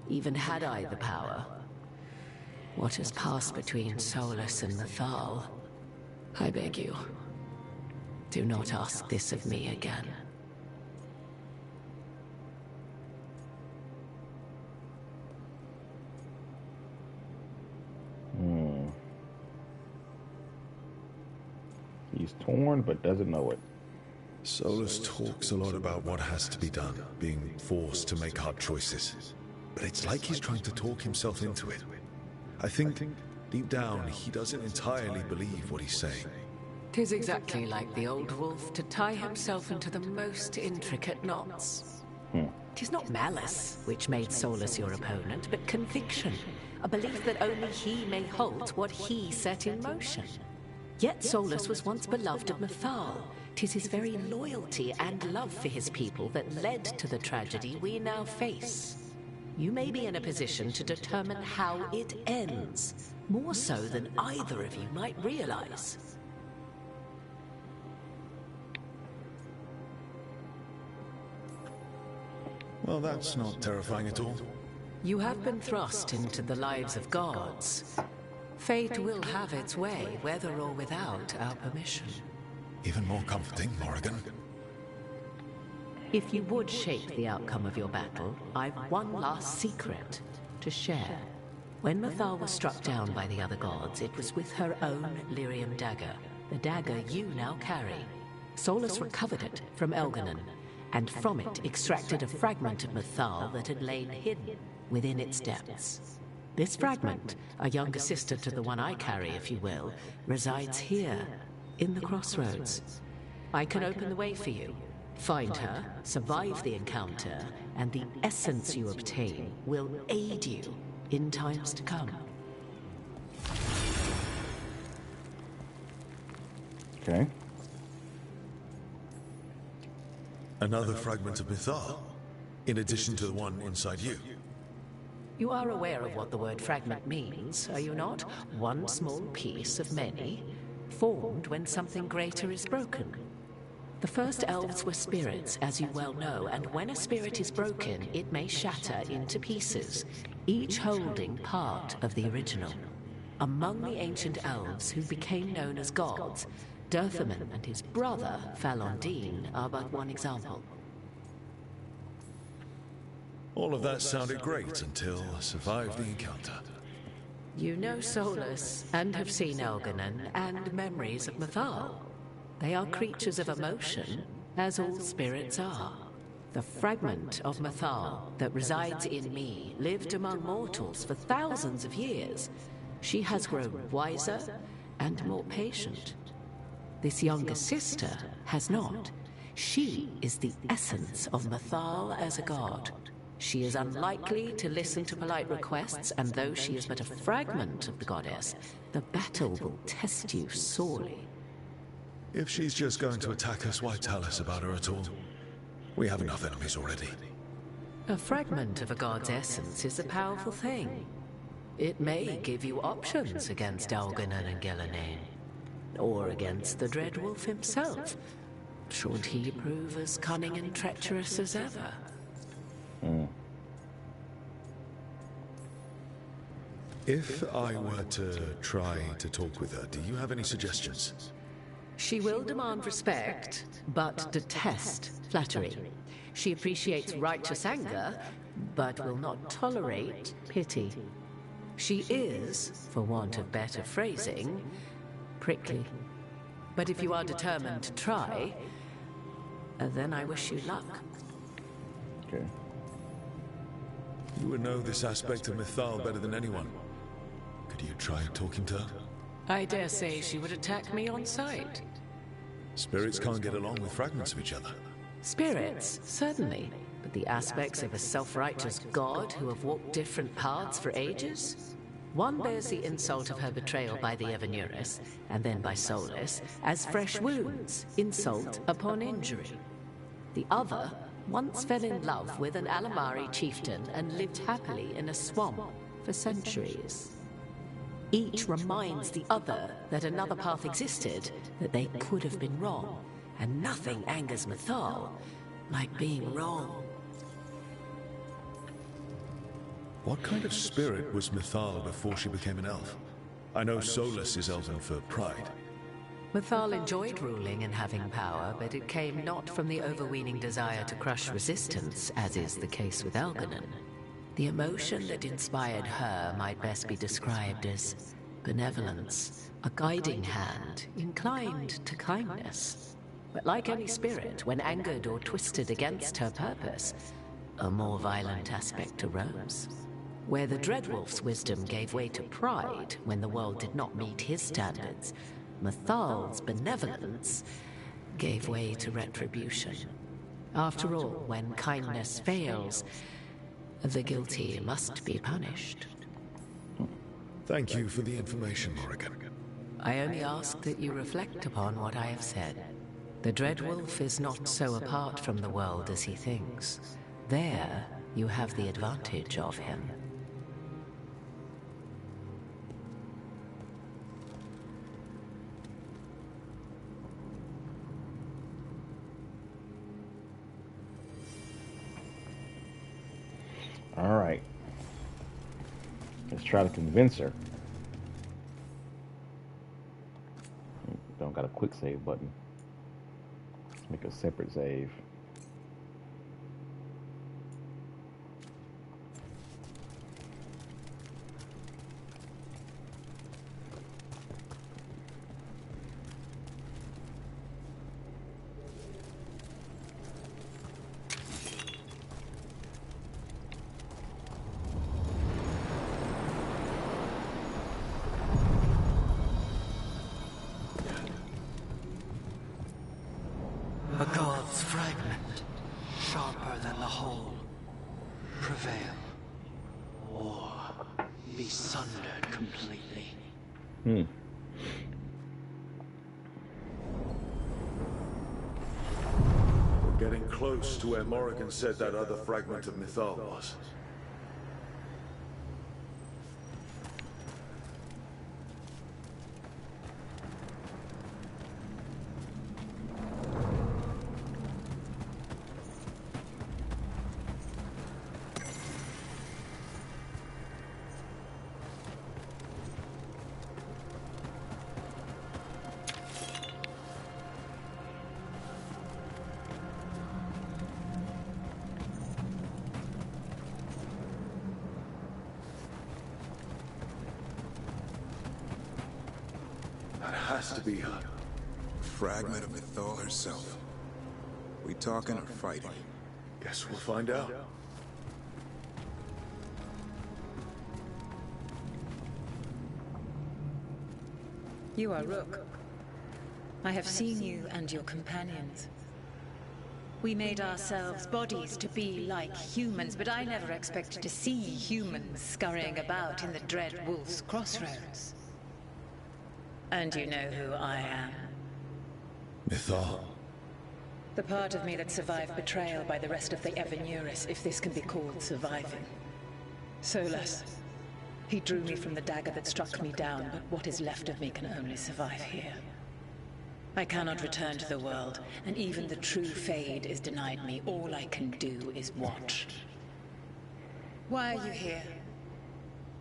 even had I the power. What has passed between Solus and Mathal, I beg you, do not ask this of me again. He's torn, but doesn't know it. Solus talks a lot about what has to be done, being forced to make hard choices. But it's like he's trying to talk himself into it. I think, deep down, he doesn't entirely believe what he's saying. 'Tis exactly like the old wolf to tie himself into the most intricate knots. 'Tis not malice which made Solus your opponent, but conviction, a belief that only he may halt what he set in motion. Yet Solus was once beloved of Mathal. 'Tis his very loyalty and love for his people that led to the tragedy we now face. You may be in a position to determine how it ends, more so than either of you might realize. Well, that's not terrifying at all. You have been thrust into the lives of gods. Fate will have its way, whether or without our permission. Even more comforting, Morrigan. If you would shape the outcome of your battle, I've one last secret to share. When Mathal was struck down by the other gods, it was with her own lyrium dagger, the dagger you now carry. Solus recovered it from Elganon, and from it extracted a fragment of Mathal that had lain hidden within its depths. This fragment, a younger sister to the one I carry, if you will, resides here, in the crossroads. I can open the way for you. Find her, survive the encounter, and the essence you obtain will aid you in times to come. Okay. Another fragment of Mythal, in addition to the one inside you. You are aware of what the word fragment means, are you not? One small piece of many, formed when something greater is broken. The first elves were spirits, as you well know, and when a spirit is broken, it may shatter into pieces, each holding part of the original. Among the ancient elves who became known as gods, Dirthaman and his brother, Falondine, are but one example. All of that sounded great until I survived the encounter. You know Solus, and have seen Elganon, and memories of Mythal. They are creatures of emotion, as all spirits are. The fragment of Mythal that resides in me lived among mortals for thousands of years. She has grown wiser and more patient. This younger sister has not. She is the essence of Mythal as a god. She is unlikely to listen to polite requests, and though she is but a fragment of the goddess, the battle will test you sorely. If she's just going to attack us, why tell us about her at all? We have enough enemies already. A fragment of a god's essence is a powerful thing. It may give you options against Elganon and Gillenane, or against the Dread Wolf himself, should he prove as cunning and treacherous as ever. If I were to try to talk with her, do you have any suggestions? She will demand respect, but detest flattery. She appreciates righteous anger, but will not tolerate pity. She is, for want of better phrasing, prickly. But if you are determined to try, then I wish you luck. Okay. You would know this aspect of Mythal better than anyone. Could you try talking to her? I dare say she would attack me on sight. Spirits can't get along with fragments of each other. Spirits, certainly. But the aspects of a self-righteous god who have walked different paths for ages? One bears the insult of her betrayal by the Evanuris, and then by Solus, as fresh wounds, insult upon injury. The other once fell in love with an Alamari chieftain and lived happily in a swamp for centuries. Each reminds the other that another path existed, that they could have been wrong, and nothing angers Mythal like being wrong. What kind of spirit was Mythal before she became an elf? I know Solus is elven for pride. Mythal enjoyed ruling and having power, but it came not from the overweening desire to crush resistance, as is the case with Elganon. The emotion that inspired her might best be described as benevolence, a guiding hand inclined to kindness. But like any spirit, when angered or twisted against her purpose, a more violent aspect arose. Where the Dreadwolf's wisdom gave way to pride when the world did not meet his standards, Mythal's benevolence gave way to retribution. After all, when kindness fails, the guilty must be punished. Thank you for the information, Morrigan. I only ask that you reflect upon what I have said. The Dreadwolf is not so apart from the world as he thinks. There, you have the advantage of him. All right. Let's try to convince her. Don't got a quick save button. Let's make a separate save. A god's fragment, sharper than the whole. Prevail, or be sundered completely. close to where Morrigan said that other fragment of Mythal was. Has to be her. Fragment of Mythal herself. We talking or fighting? Guess we'll find out. You are Rook. I have seen you and your companions. We made ourselves bodies to be like humans, but I never expected to see humans scurrying about in the Dread Wolf's crossroads. And you know who I am. Mythal. The part of me that survived betrayal by the rest of the Evanuris, if this can be called surviving. Solus. He drew me from the dagger that struck me down, but what is left of me can only survive here. I cannot return to the world, and even the true Fade is denied me. All I can do is watch. Why are you here?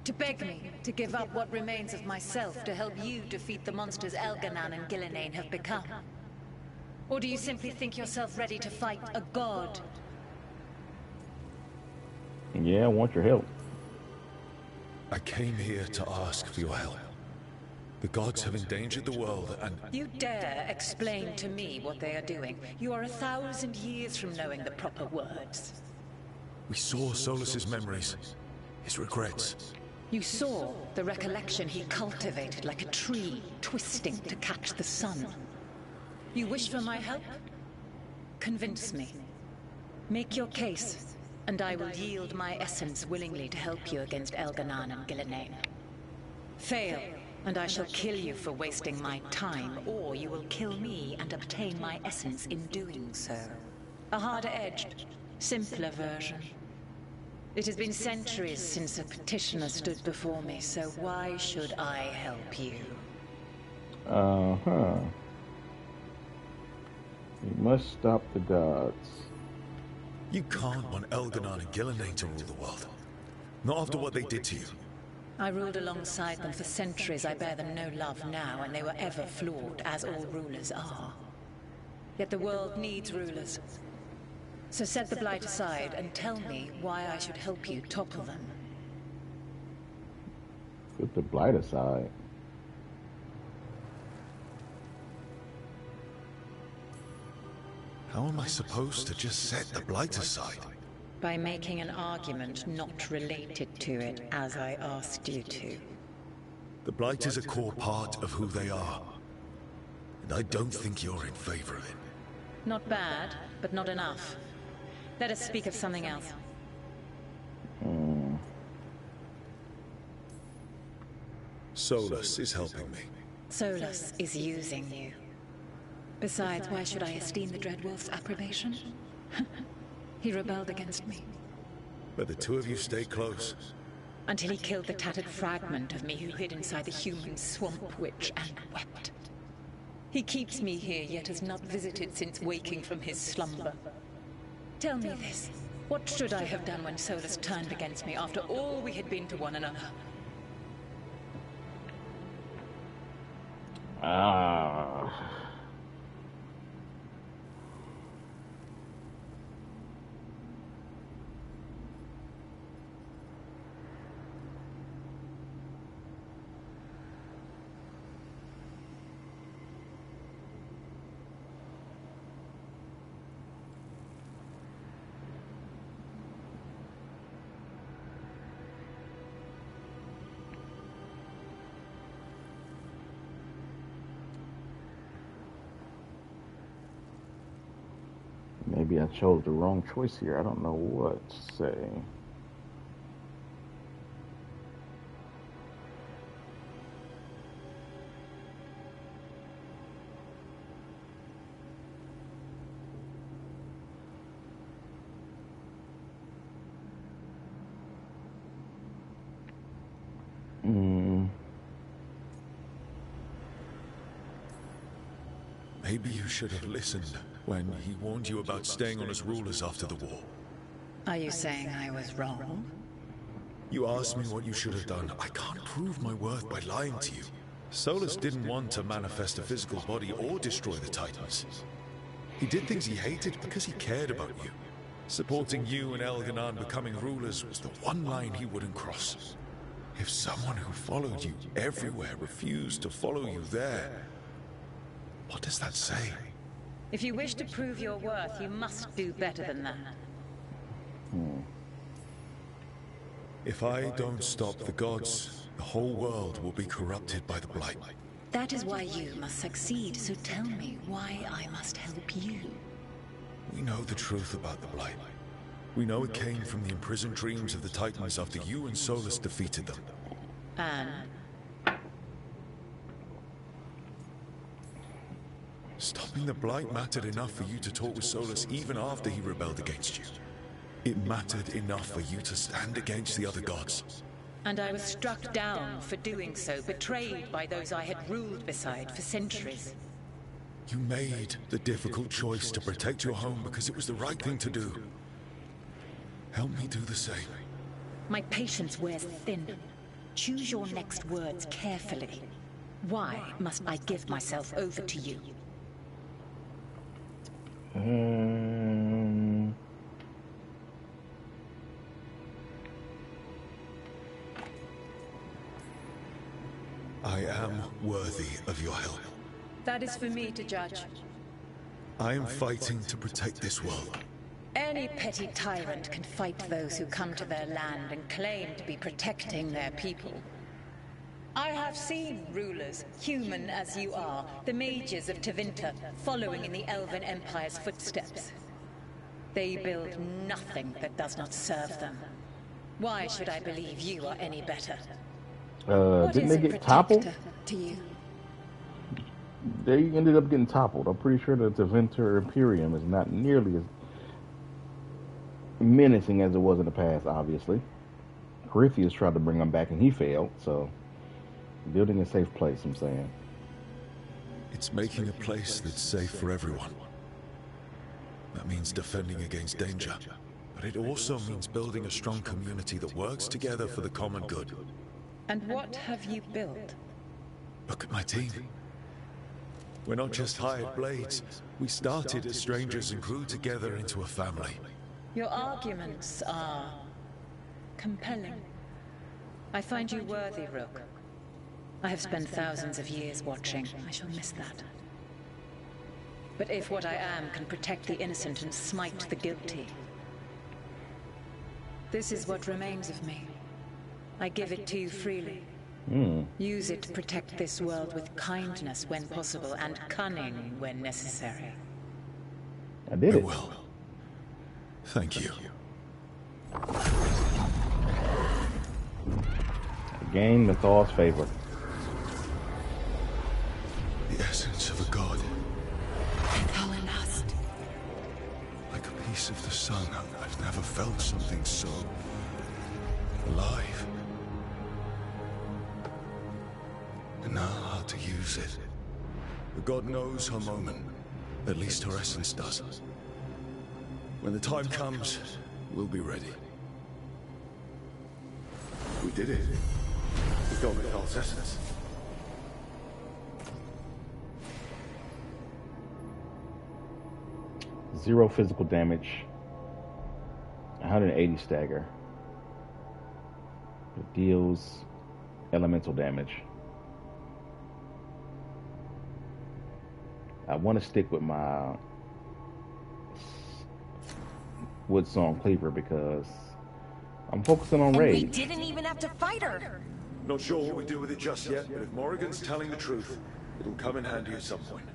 To beg me to give up what remains of myself to help you defeat the monsters Elganan and Gillenane have become? Or do you simply think yourself ready to fight a god? Yeah, I want your help. I came here to ask for your help. The gods have endangered the world and... You dare explain to me what they are doing? You are 1,000 years from knowing the proper words. We saw Solus's memories, his regrets. You saw the recollection he cultivated like a tree, twisting to catch the sun. You wish for my help? Convince me. Make your case, and I will yield my essence willingly to help you against Elganan and Gillenane. Fail, and I shall kill you for wasting my time, or you will kill me and obtain my essence in doing so. A harder-edged, simpler version. It has been centuries since a petitioner stood before me, so why should I help you? Uh-huh. You must stop the gods. You can't want Elganan and Gillenane to rule the world. Not after what they did to you. I ruled alongside them for centuries. I bear them no love now, and they were ever flawed, as all rulers are. Yet the world needs rulers. So set the Blight aside and tell me why I should help you topple them. Put the Blight aside. How am I supposed to just set the Blight aside? By making an argument not related to it, as I asked you to. The Blight is a core part of who they are. And I don't think you're in favor of it. Not bad, but not enough. Let us speak of something else. Solus is helping me. Solus is using you. Besides, why should I esteem the Dreadwolf's approbation? He rebelled against me. But the two of you stay close. Until he killed the tattered fragment of me who hid inside the human swamp witch and wept. He keeps me here, yet has not visited since waking from his slumber. Tell me this. What should I have done when Solus turned against me after all we had been to one another? Maybe I chose the wrong choice here. I don't know what to say. Maybe you should have listened when he warned you about staying on as rulers after the war. Are you saying I was wrong? You asked me what you should have done. I can't prove my worth by lying to you. Solus didn't want to manifest a physical body or destroy the Titans. He did things he hated because he cared about you. Supporting you and Elganon becoming rulers was the one line he wouldn't cross. If someone who followed you everywhere refused to follow you there, what does that say? If you wish to prove your worth, you must do better than that. If I don't stop the gods, the whole world will be corrupted by the Blight. That is why you must succeed, so tell me why I must help you. We know the truth about the Blight. We know it came from the imprisoned dreams of the Titans after you and Solus defeated them. And? Stopping the Blight mattered enough for you to talk with Solus even after he rebelled against you. It mattered enough for you to stand against the other gods. And I was struck down for doing so, betrayed by those I had ruled beside for centuries. You made the difficult choice to protect your home because it was the right thing to do. Help me do the same. My patience wears thin. Choose your next words carefully. Why must I give myself over to you? I am worthy of your help. That is for me to judge. I am fighting to protect this world. Any petty tyrant can fight those who come to their land and claim to be protecting their people. I have seen rulers, human as you are, the mages of Tevinter, following in the Elven Empire's footsteps. They build nothing that does not serve them. Why should I believe you are any better? Didn't they get toppled? To you? They ended up getting toppled. I'm pretty sure that the Tevinter Imperium is not nearly as menacing as it was in the past, obviously. Corypheus tried to bring them back and he failed, so building a safe place, I'm saying. It's making a place that's safe for everyone. That means defending against danger. But it also means building a strong community that works together for the common good. And what have you built? Look at my team. We're not just hired blades. We started as strangers and grew together into a family. Your arguments are compelling. I find you worthy, Rook. I have spent thousands of years watching. I shall miss that. But if what I am can protect the innocent and smite the guilty, this is what remains of me. I give it to you freely. Use it to protect this world with kindness when possible and cunning when necessary. I did it. Well, thank you. Gain Mythal's favor. The essence of a god. Hellenast. Like a piece of the sun. I've never felt something so alive. And now how to use it. The god knows her moment. At least her essence does. When the time comes, we'll be ready. We did it. We got Mythal's essence. Zero physical damage. 180 stagger. It deals elemental damage. I want to stick with my Woodsong Cleaver because I'm focusing on raid. We didn't even have to fight her. Not sure what we do with it just yet, but if Morrigan's telling the truth, it'll come in handy at some point.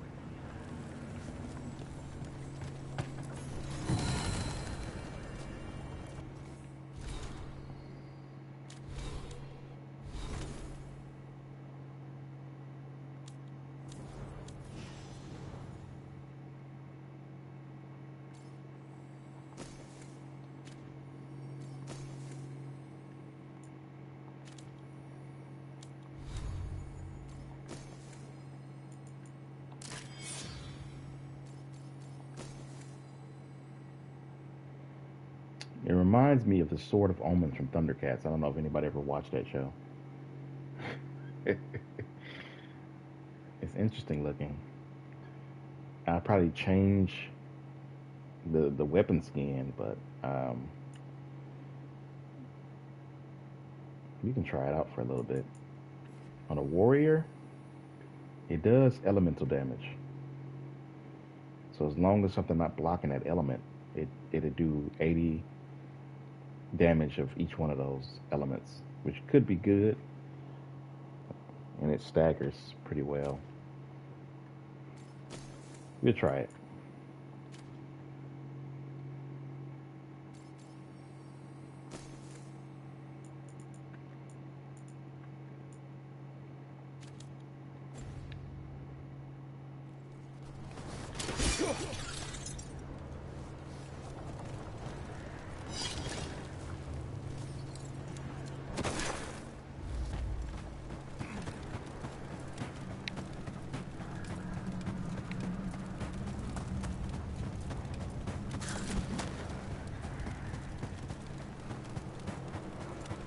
It reminds me of the Sword of Omens from Thundercats. I don't know if anybody ever watched that show. It's interesting looking. I'll probably change the weapon skin, but you can try it out for a little bit. On a warrior, it does elemental damage. So as long as something not blocking that element, it'll do 80 damage of each one of those elements, which could be good, and it staggers pretty well. We'll try it.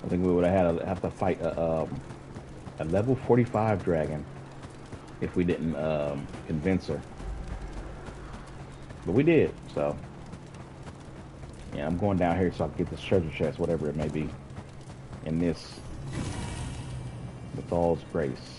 I think we would have to fight a level 45 dragon if we didn't convince her. But we did, so yeah, I'm going down here so I can get this treasure chest, whatever it may be, in this Methal's Grace.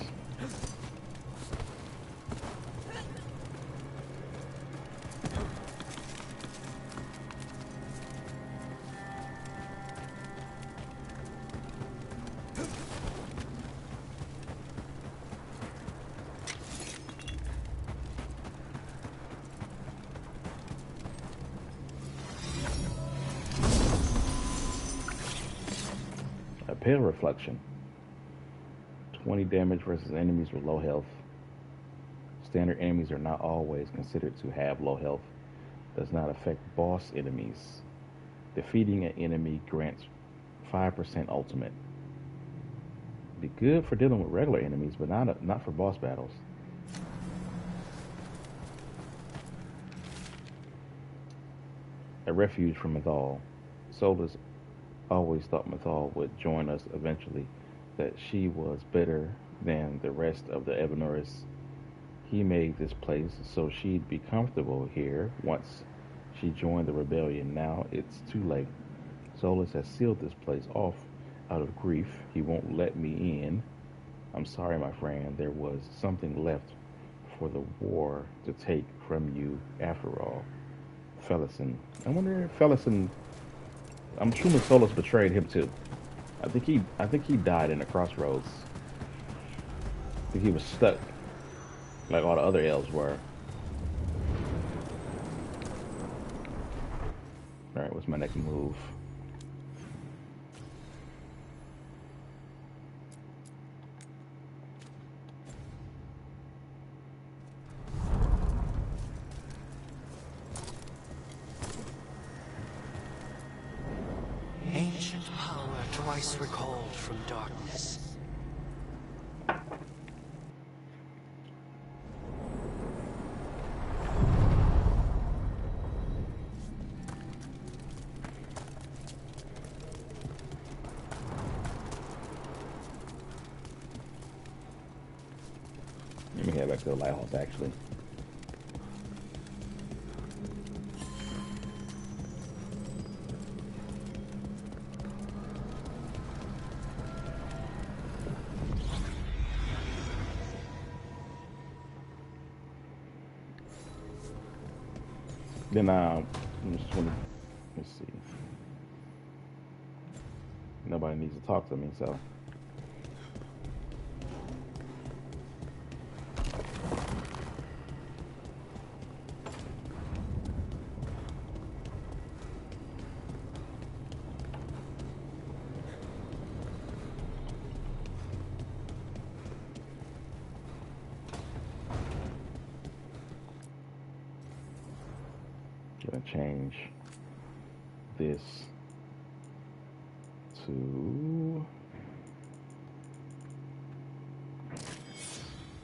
Pale Reflection. 20 damage versus enemies with low health. Standard enemies are not always considered to have low health. Does not affect boss enemies. Defeating an enemy grants 5% ultimate. Be good for dealing with regular enemies, but not for boss battles. A refuge from Mythal. Solus always thought Mythal would join us eventually, that she was better than the rest of the Evanors. He made this place so she'd be comfortable here once she joined the rebellion. Now it's too late. Solus has sealed this place off out of grief. He won't let me in. I'm sorry, my friend. There was something left for the war to take from you after all. Felison. I wonder if Felison... I'm assuming Solus betrayed him too. I think he died in the crossroads. I think he was stuck like all the other elves were. Alright, what's my next move? Ancient power twice recalled from darkness. Let me head back to the lighthouse actually. Then I just want to, let's see. Nobody needs to talk to me, so. Gonna change this to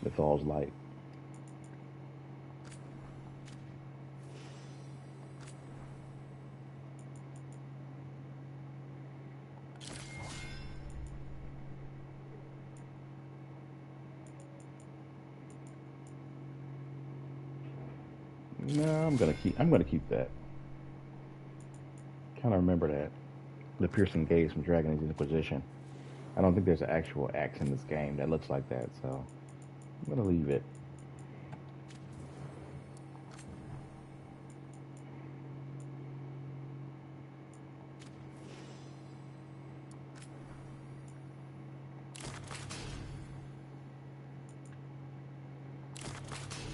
Mythal's Light. No, I'm gonna keep that. Kind of remember that. The piercing gaze from Dragon Age Inquisition. I don't think there's an actual axe in this game that looks like that, so I'm gonna leave it.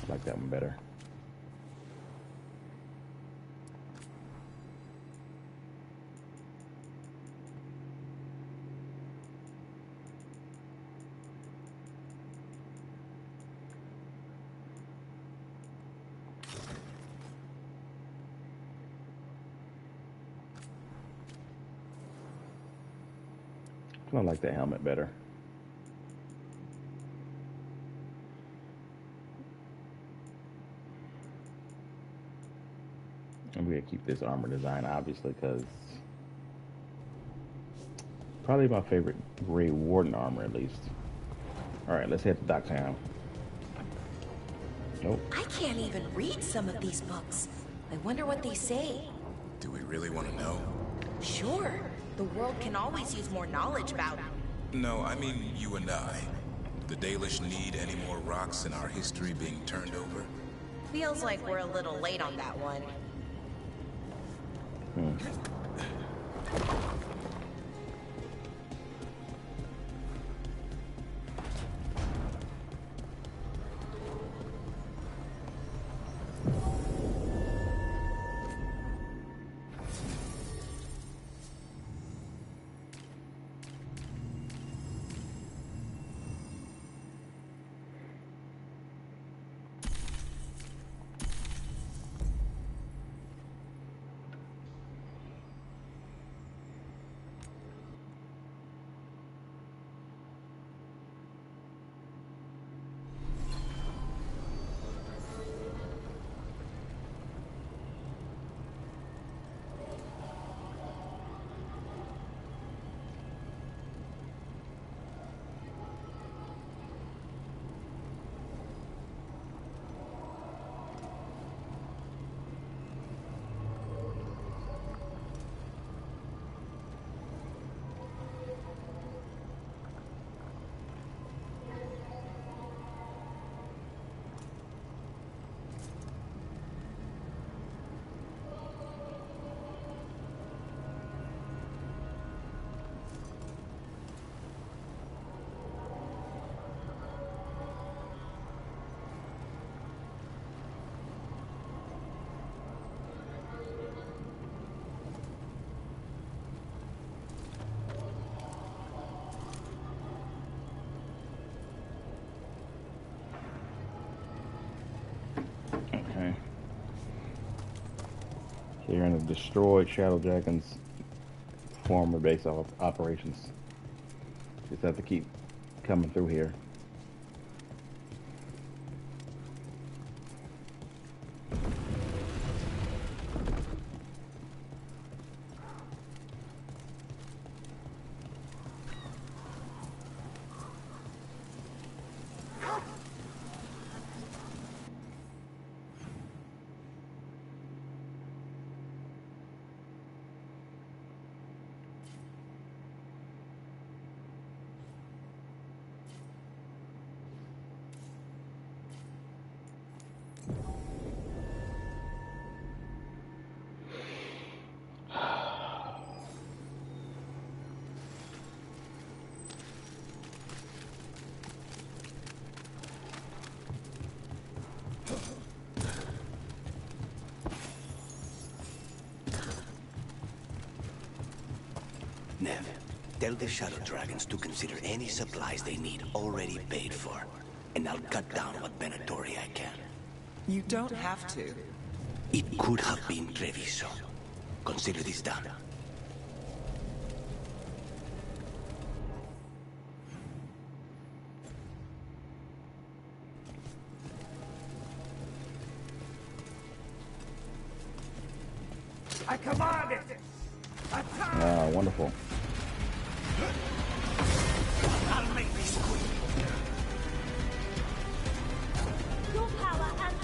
I like that one better. I like that helmet better. I'm gonna keep this armor design, obviously, because probably my favorite Grey Warden armor, at least. All right, let's head to Docktown. Nope. I can't even read some of these books. I wonder what they say. Do we really want to know? Sure. The world can always use more knowledge about... No, I mean you and I. Do the Dalish need any more rocks in our history being turned over? Feels like we're a little late on that one. Here in the destroyed Shadow Dragon's former base of operations. Just have to keep coming through here. Nev, tell the Shadow Dragons to consider any supplies they need already paid for. And I'll cut down what Benatori I can. You don't have to. It could have been Treviso. Consider this done. I command it! Attack! Ah, wonderful. I'll make this quick. Your power and...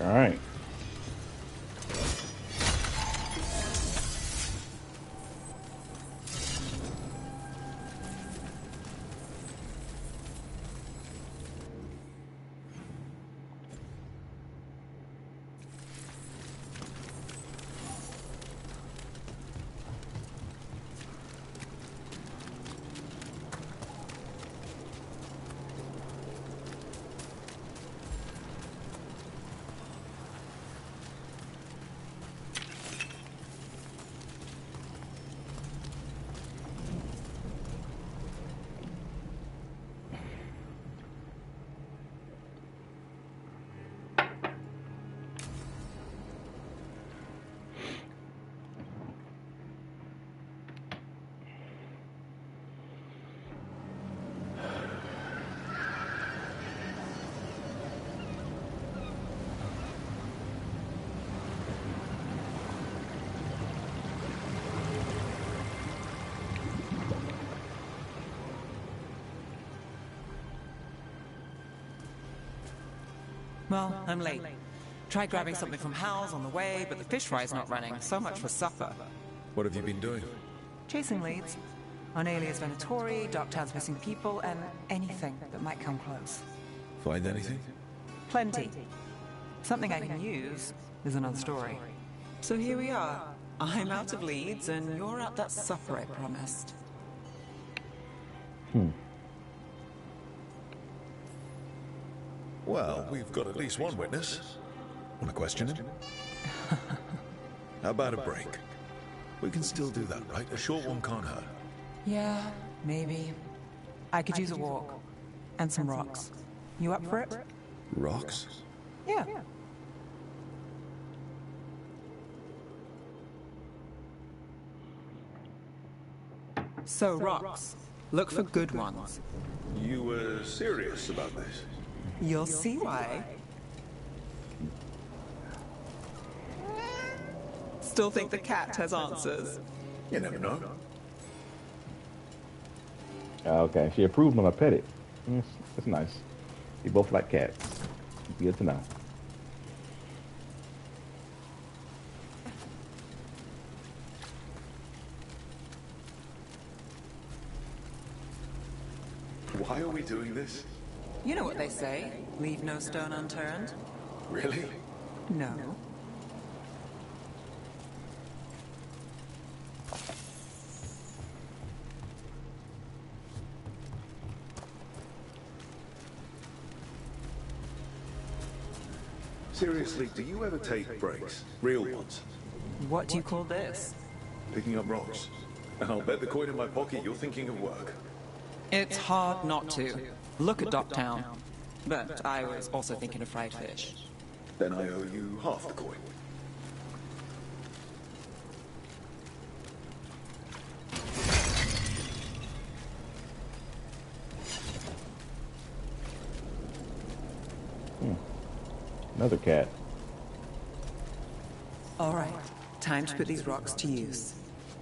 All right. Well, I'm late. Tried grabbing something from Hal's on the way, but the fish fry's not running. So much for supper. What have you been doing? Chasing leads. On Alias Venatori, Docktown's missing people, and anything that might come close. Find anything? Plenty. Something I can use is another story. So here we are. I'm out of leads, and you're at that supper I promised. Well, we've got at least one witness. Want to question him? How about a break? We can still do that, right? A short one can't hurt. Yeah, maybe. I could use a walk. And some rocks. You up for it? Rocks? Yeah. So, rocks. Look for good ones. You were serious about this? You'll see why. Still think the cat has answers? You never know. Okay, she approved when I pet it. That's nice. You both like cats. Good to know. Why are we doing this? You know what they say, leave no stone unturned. Really? No. Seriously, do you ever take breaks? Real ones? What do you call this? Picking up rocks. And I'll bet the coin in my pocket you're thinking of work. It's hard not to. Look at Docktown. But I was also thinking of fried fish. Then I owe you half the coin. Another cat. All right, time to put these rocks to use.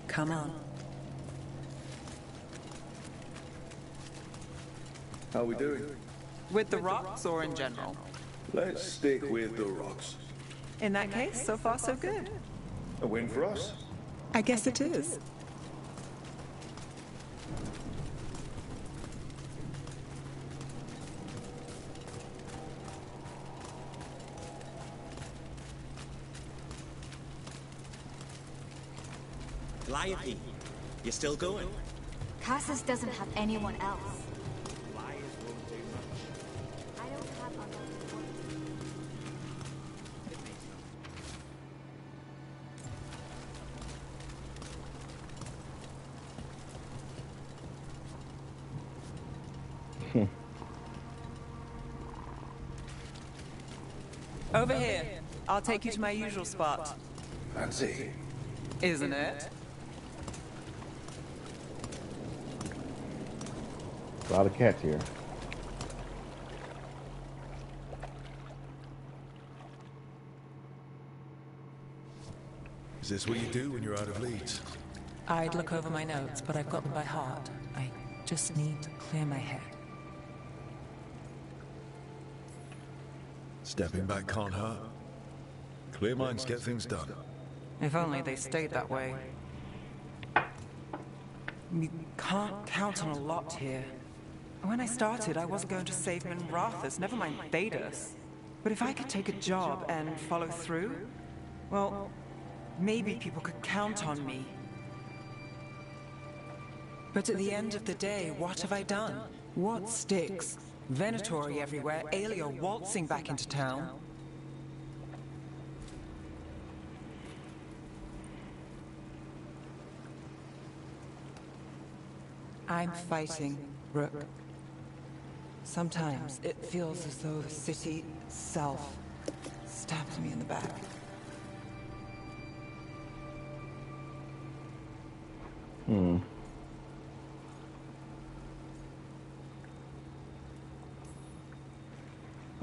Come on. How are we doing? With the rocks or in general? Let's stick with the rocks. In that case, so far so good. A win for us? I guess it is. Calliope, you still going? Cassis doesn't have anyone else. Liars won't do much. I don't have another Over here. I'll take you to my usual spot. Fancy. Isn't it? A lot of cats here. Is this what you do when you're out of leads? I'd look over my notes, but I've got them by heart. I just need to clear my head. Stepping back can't hurt. Clear minds get things done. If only they stayed that way. You can't count on a lot here. When I started, I wasn't going to save Minrathous, never mind Thedas. But if I could take a job and follow through, well, maybe people could count on me. But at the end of the day, what have I done? What sticks? Venatori everywhere, Aelia waltzing back into town. I'm fighting, Rook. Sometimes it feels as though the city itself stabbed me in the back.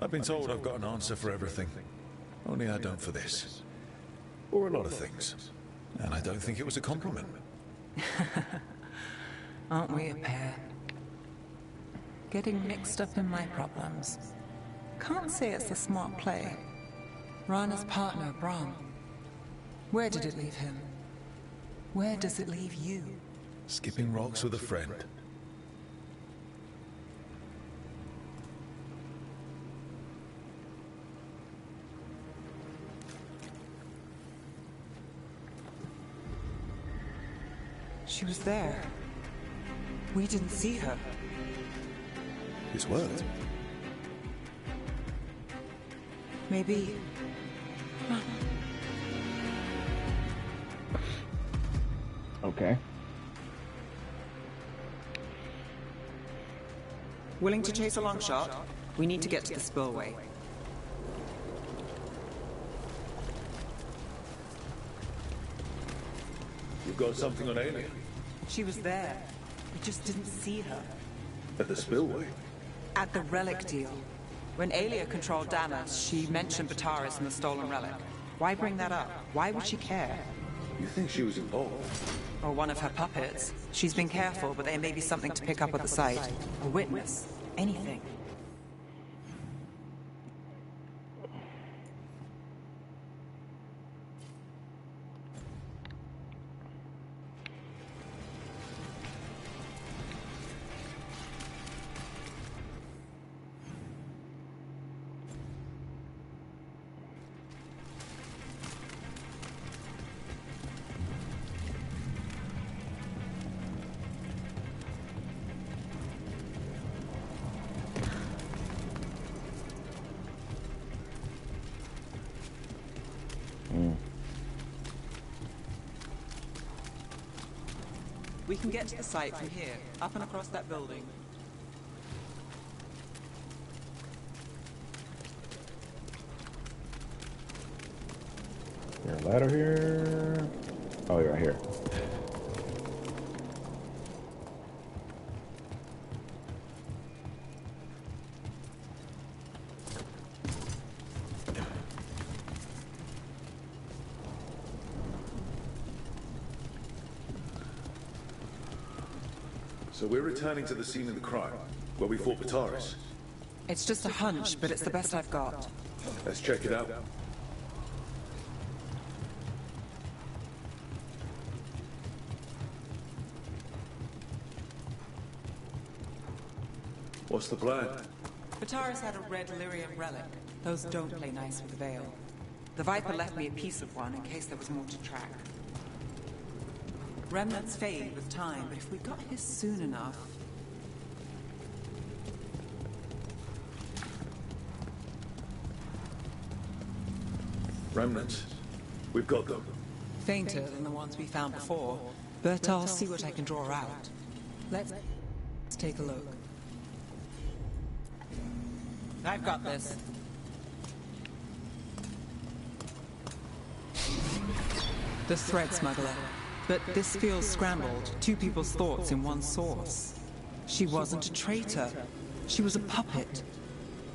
I've been told I've got an answer for everything. Only I don't for this. Or a lot of things. And I don't think it was a compliment. Aren't we a pair? Getting mixed up in my problems. Can't say it's a smart play. Rana's partner, Brahm. Where did it leave him? Where does it leave you? Skipping rocks with a friend. She was there. We didn't see her. It's worked. Maybe. Okay. Willing to chase a long shot? We need to get to the spillway. You've got something on Aelia? She was there. We just didn't see her. At the spillway? At the relic deal. When Aelia controlled Damas, she mentioned Bataris and the stolen relic. Why bring that up? Why would she care? You think she was involved? Or one of her puppets. She's been careful, but there may be something to pick up at the site. A witness. Anything. We can get to the site from here, up and across that building. Is there a ladder here? Oh, you're right here. So we're returning to the scene of the crime, where we fought Bataris. It's just a hunch, but it's the best I've got. Let's check it out. What's the plan? Bataris had a red lyrium relic. Those don't play nice with the Veil. The Viper left me a piece of one in case there was more to track. Remnants fade with time, but if we got here soon enough... Remnants. We've got them. Fainter than the ones we found before, but I'll see what I can draw out. Let's take a look. I've got this. The thread smuggler. But this feels scrambled. Two people's thoughts in one source. She wasn't a traitor. She was a puppet.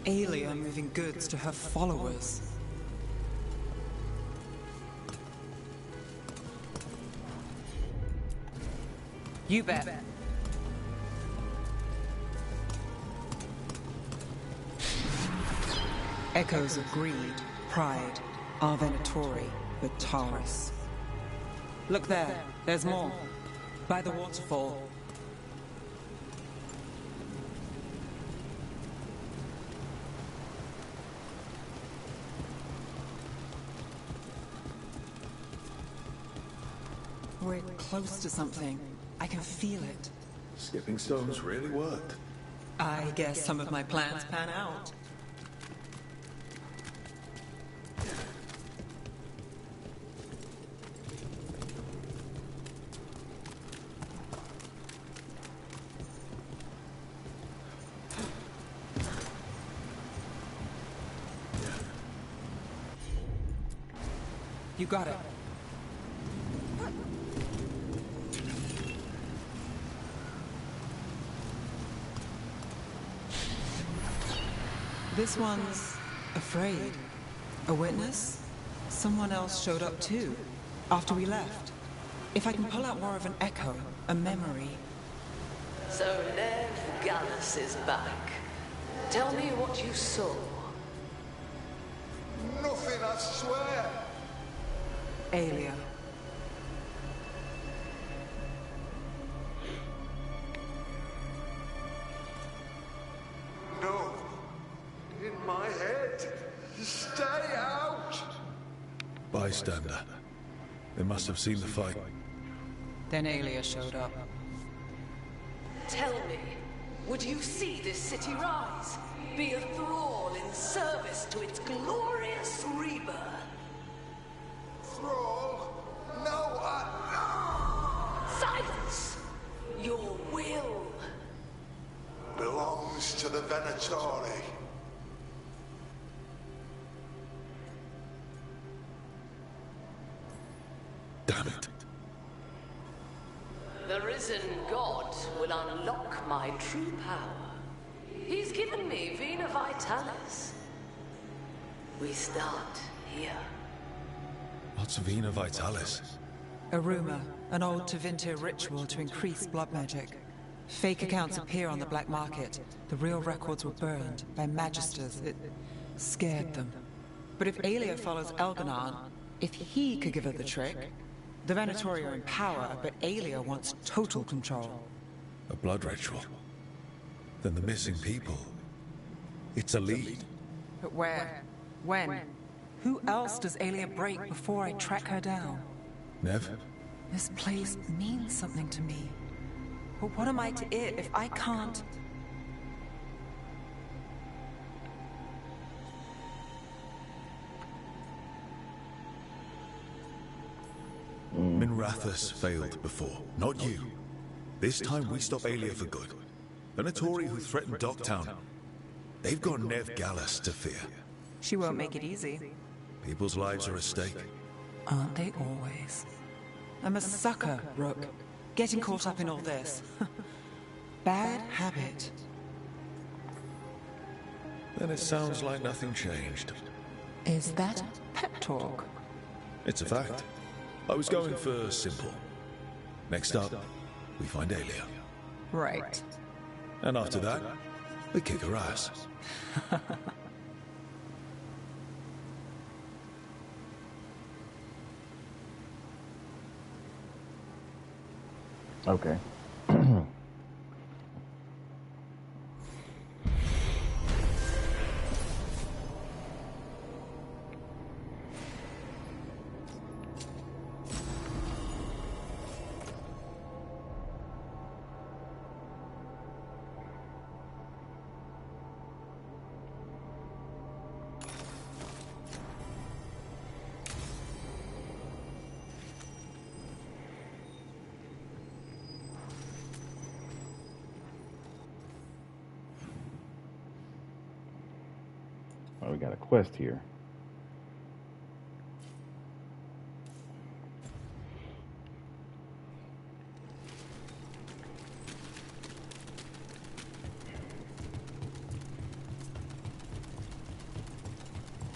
Aelia moving goods to her followers. You bet. Echoes of greed, pride, Our Venatori, the Taurus. Look there, there's more. By the waterfall. We're close to something. I can feel it. Skipping stones really worked. I guess some of my plans pan out. You got it. This one's afraid. A witness? Someone else showed up too, after we left. If I can pull out more of an echo, a memory. So Nev Gallus is back. Tell me what you saw. Nothing, I swear. Aelia. No. In my head. Stay out. Bystander. They must have seen the fight. Then Aelia showed up. Tell me, would you see this city rise? Be a thrall in service to its glorious rebirth? Thrall? No, Silence! Your will belongs to the Venatori. Damn it. The risen god will unlock my true power. He's given me Vena Vitalis. We start here. What's Vena Vitalis? A rumor, an old Tevinter ritual to increase blood magic. Fake accounts appear on the black market. The real records were burned by magisters. It scared them. But if Aelia follows Elganon, if he could give her the trick, the Venatori are in power, but Aelia wants total control. A blood ritual? Then the missing people. It's a lead. But where? When? Who else does Aelia break before I track her down? Nev? This place means something to me. But what am I to it if I can't? Minrathus failed before, not you. This time we stop Aelia for good. Venatori who threatened Docktown. They've got Nev Gallus to fear. She won't make it easy. People's lives are at stake. Aren't they always? I'm a sucker, Rook. Getting caught up in all this. Bad habit. Then it sounds like nothing changed. Is that pep talk? It's a fact. I was going for simple. Next up, we find Aelia. Right. And after that, we kick her ass. Okay. Oh, we got a quest here.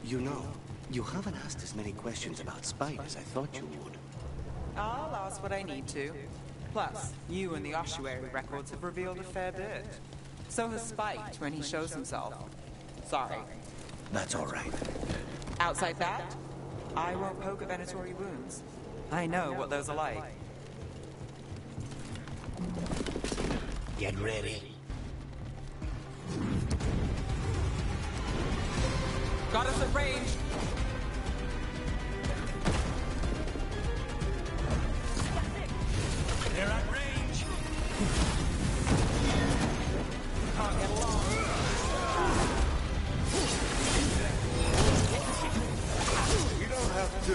You know, you haven't asked as many questions about Spite as I thought you would. I'll ask what I need to. Plus, you and the ossuary records have revealed a fair bit. So has Spite when he shows himself. Sorry. That's all right. Outside that, I won't poke at Venatori wounds. I know what those are like. Get ready. Got us at range. They're at range. Can't get along. You don't have to...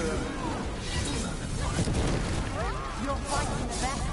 You're fighting the best.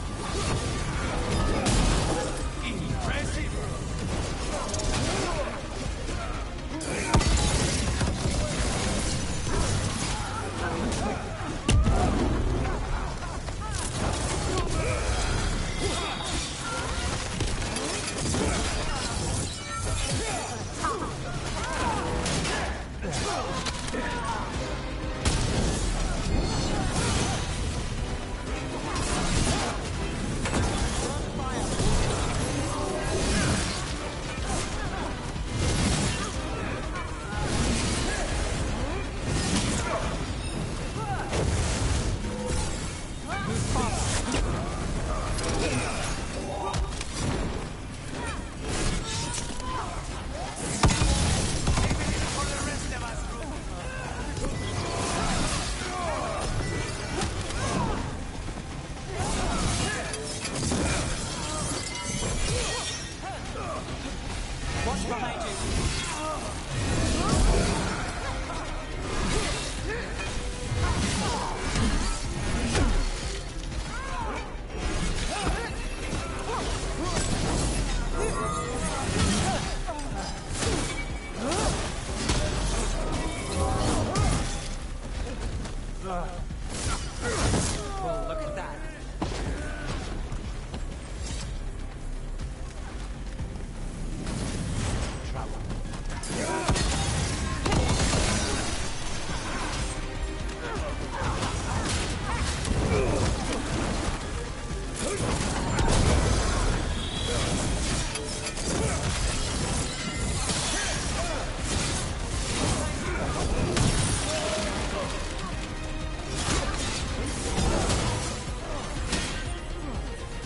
Well, look at that.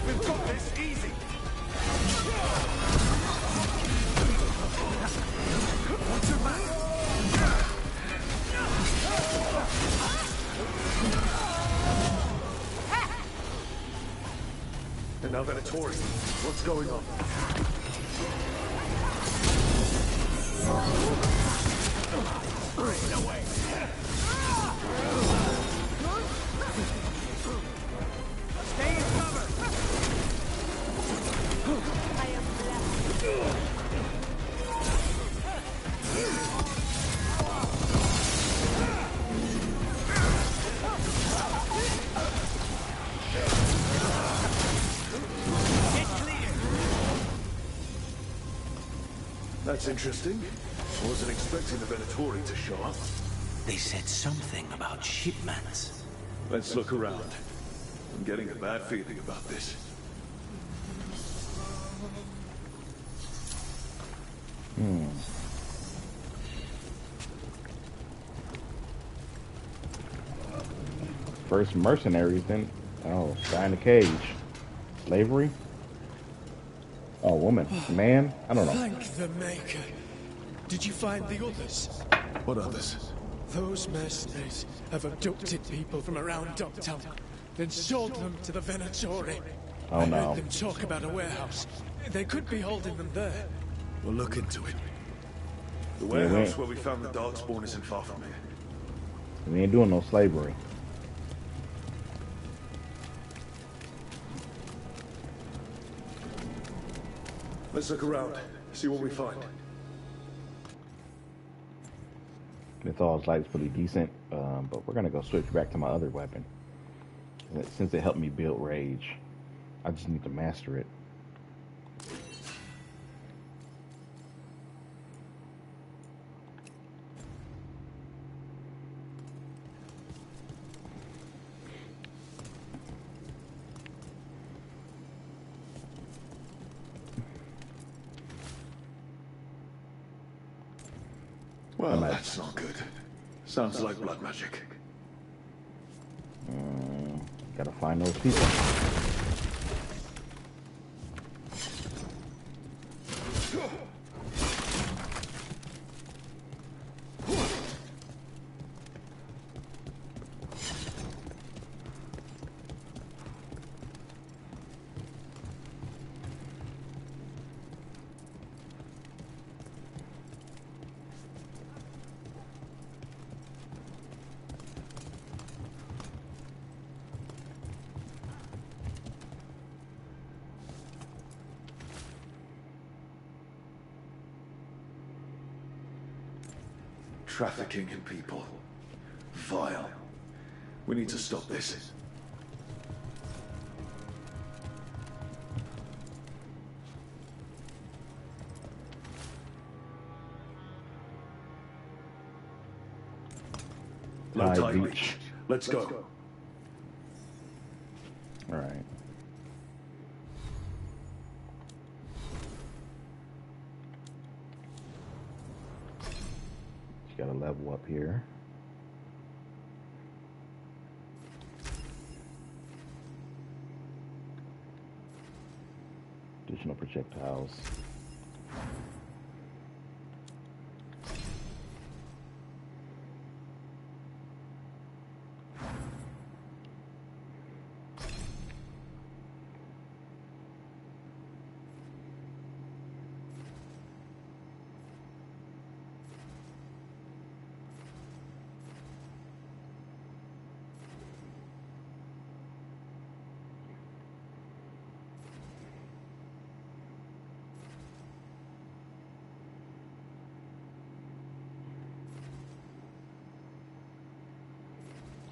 We've got this easy. What's your back? And now Venatori, what's going on? No way. Stay in cover. I am blessed. That's interesting. Wasn't expecting the Venatori to show up. They said something about shipments. Let's look around. I'm getting a bad feeling about this. First mercenaries, then. Oh, guy in the cage. Slavery? Oh, woman. Man? I don't know. Thank the Maker. Did you find the others? What others? Those mercenaries have abducted people from around Docktown, then sold them to the Venatori. Oh, I no. heard them talk about a warehouse. They could be holding them there. We'll look into it. The Yeah, warehouse where we found the Darkspawn isn't far from here. We ain't doing no slavery. Let's look around, see what we find. Mythal's light's pretty decent, but we're gonna go switch back to my other weapon. Since it helped me build rage, I just need to master it. Well, that's not good. Sounds like blood magic. Gotta find those people. Trafficking in people. Vile. We need to stop this. Low tide beach. Let's go. All right. Got a level up here. Additional projectiles.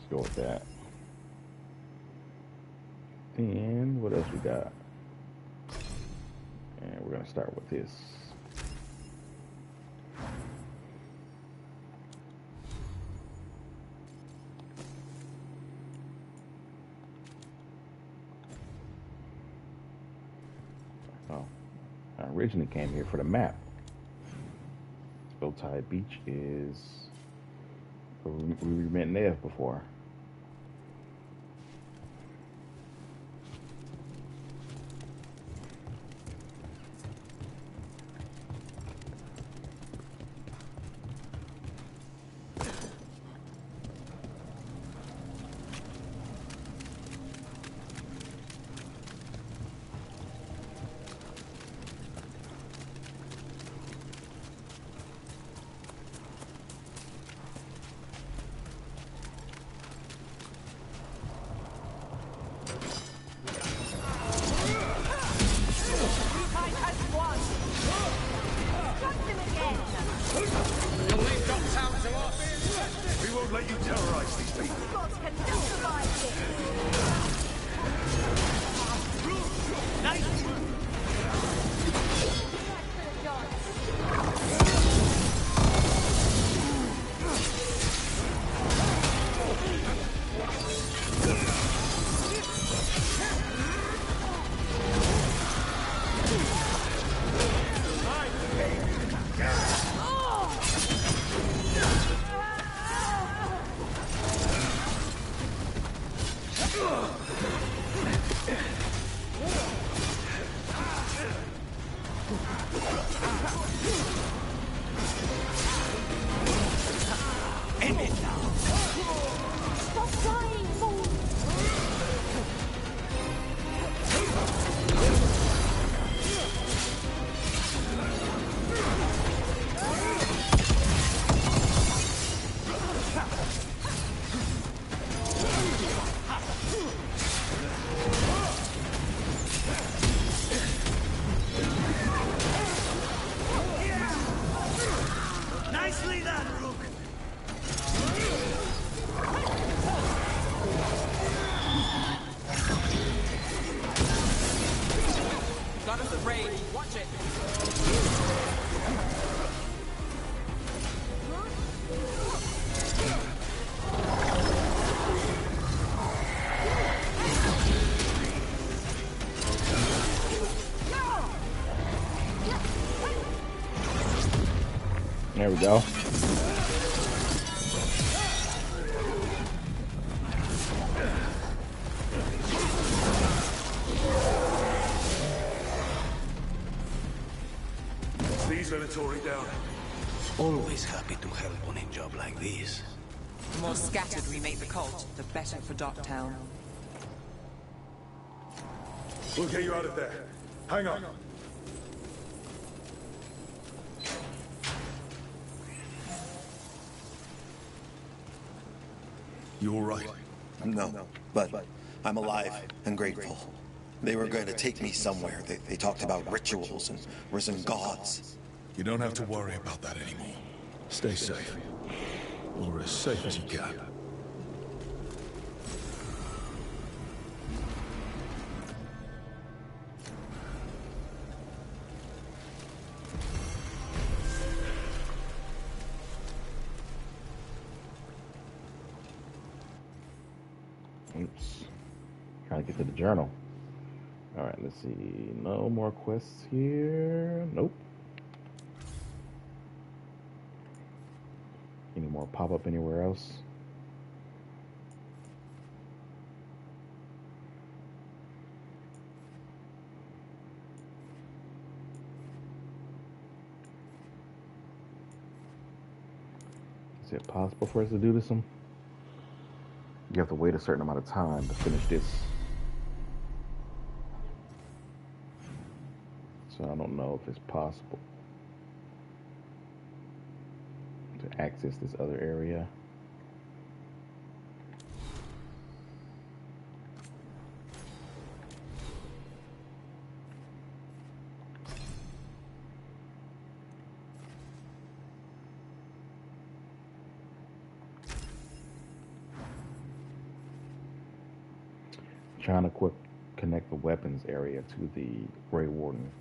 Go with that. And what else we got? And we're gonna start with this. Oh, I originally came here for the map. Spilltide Beach is where we've been there before. There we go. territory down. Always happy to help on a job like this. The more scattered we make the cult, the better for Docktown. We'll get you out of there. Hang on. You all right? No, but I'm alive and grateful. They were going to take me somewhere. They talked about rituals and risen gods. You don't have to worry about that anymore. Stay safe. Or as safe as you can. Oops. Trying to get to the journal. Alright, let's see. No more quests here. Nope. Any more pop up anywhere else? Is it possible for us to do this one? You have to wait a certain amount of time to finish this. So I don't know if it's possible to access this other area. Trying to connect the weapons area to the Grey Warden.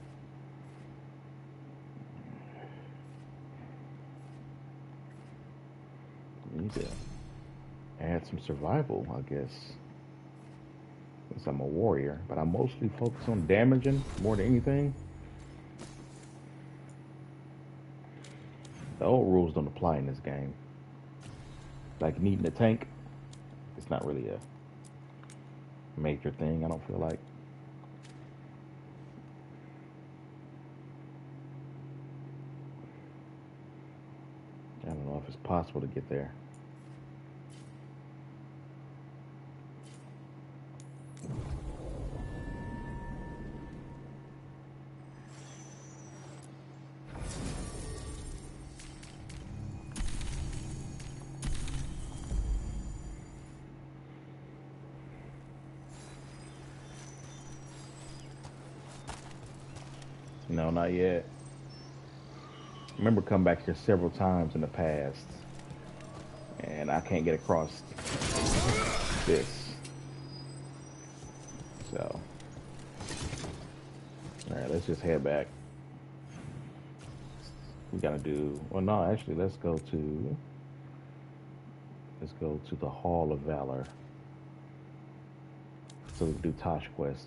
Need to add some survival, I guess. Since I'm a warrior, but I mostly focus on damaging more than anything. The old rules don't apply in this game. Like needing a tank, it's not really a major thing, I don't feel like. I don't know if it's possible to get there. No, not yet. I remember coming back here several times in the past, and I can't get across this. So, all right, let's just head back. We gotta do. Well, no, actually, let's go to the Hall of Valor, so we can do Tosh quest.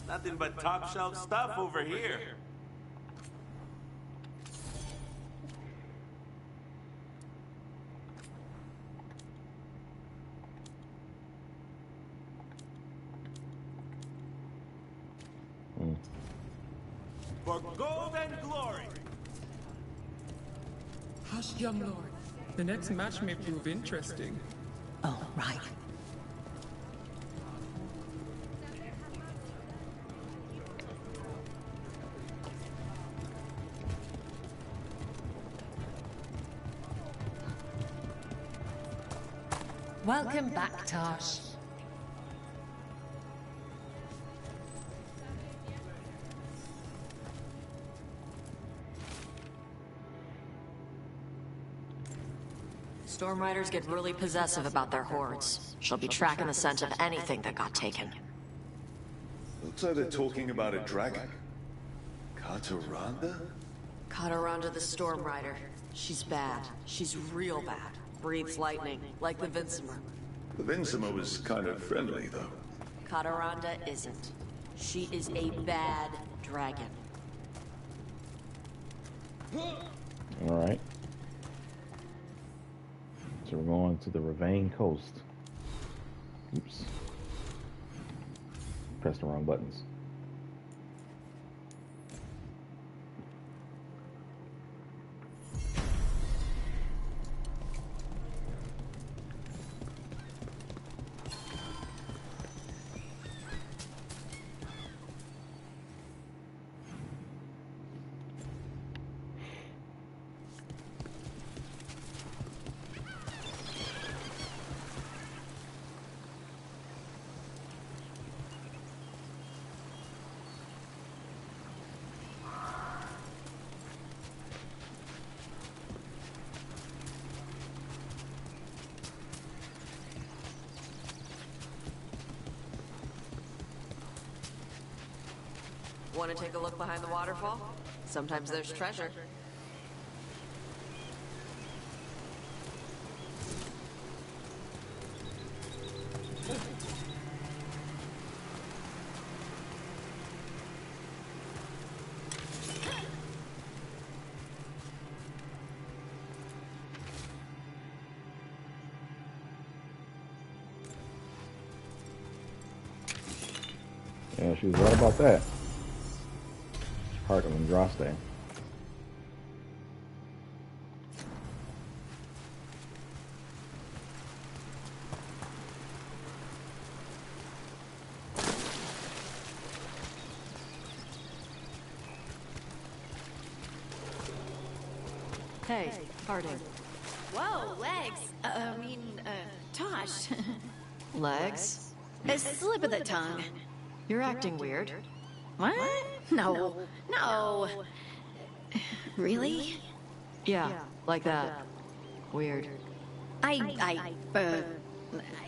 Nothing but top shelf stuff over here. For gold and glory. Hush, young lord. The next match may prove interesting. Oh, right. Welcome back, Tosh. Storm Riders get really possessive about their hordes. She'll be tracking the scent of anything that got taken. Looks like they're talking about a dragon. Kataranda? Kataranda the Storm Rider. She's bad. She's real bad. breathes lightning, like the Vincimer. The Vincimer was kind of friendly, though. Kataranda isn't. She is a bad dragon. Alright. So we're going to the Ravane Coast. Oops. Pressed the wrong buttons. Want to take a look behind the waterfall? Sometimes there's treasure. Yeah, she was right about that. Heart of Andraste. Hey, Harding. Whoa, legs. Tosh. Legs? A slip of the tongue. You're acting weird. What? No. No. Really? Yeah, like that. Weird. I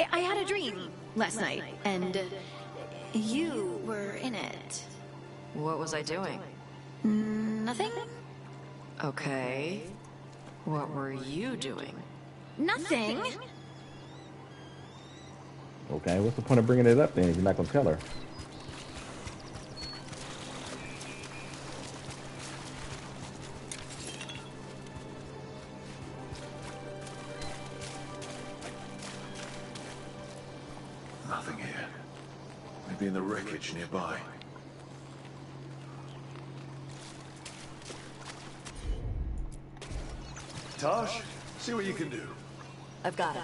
had a dream last night, and you were in it. What was I doing? Nothing? Okay. What were you doing? Nothing. Okay, what's the point of bringing it up then if you're not gonna tell her? Nothing here. Maybe in the wreckage nearby. Tosh, see what you can do. I've got it.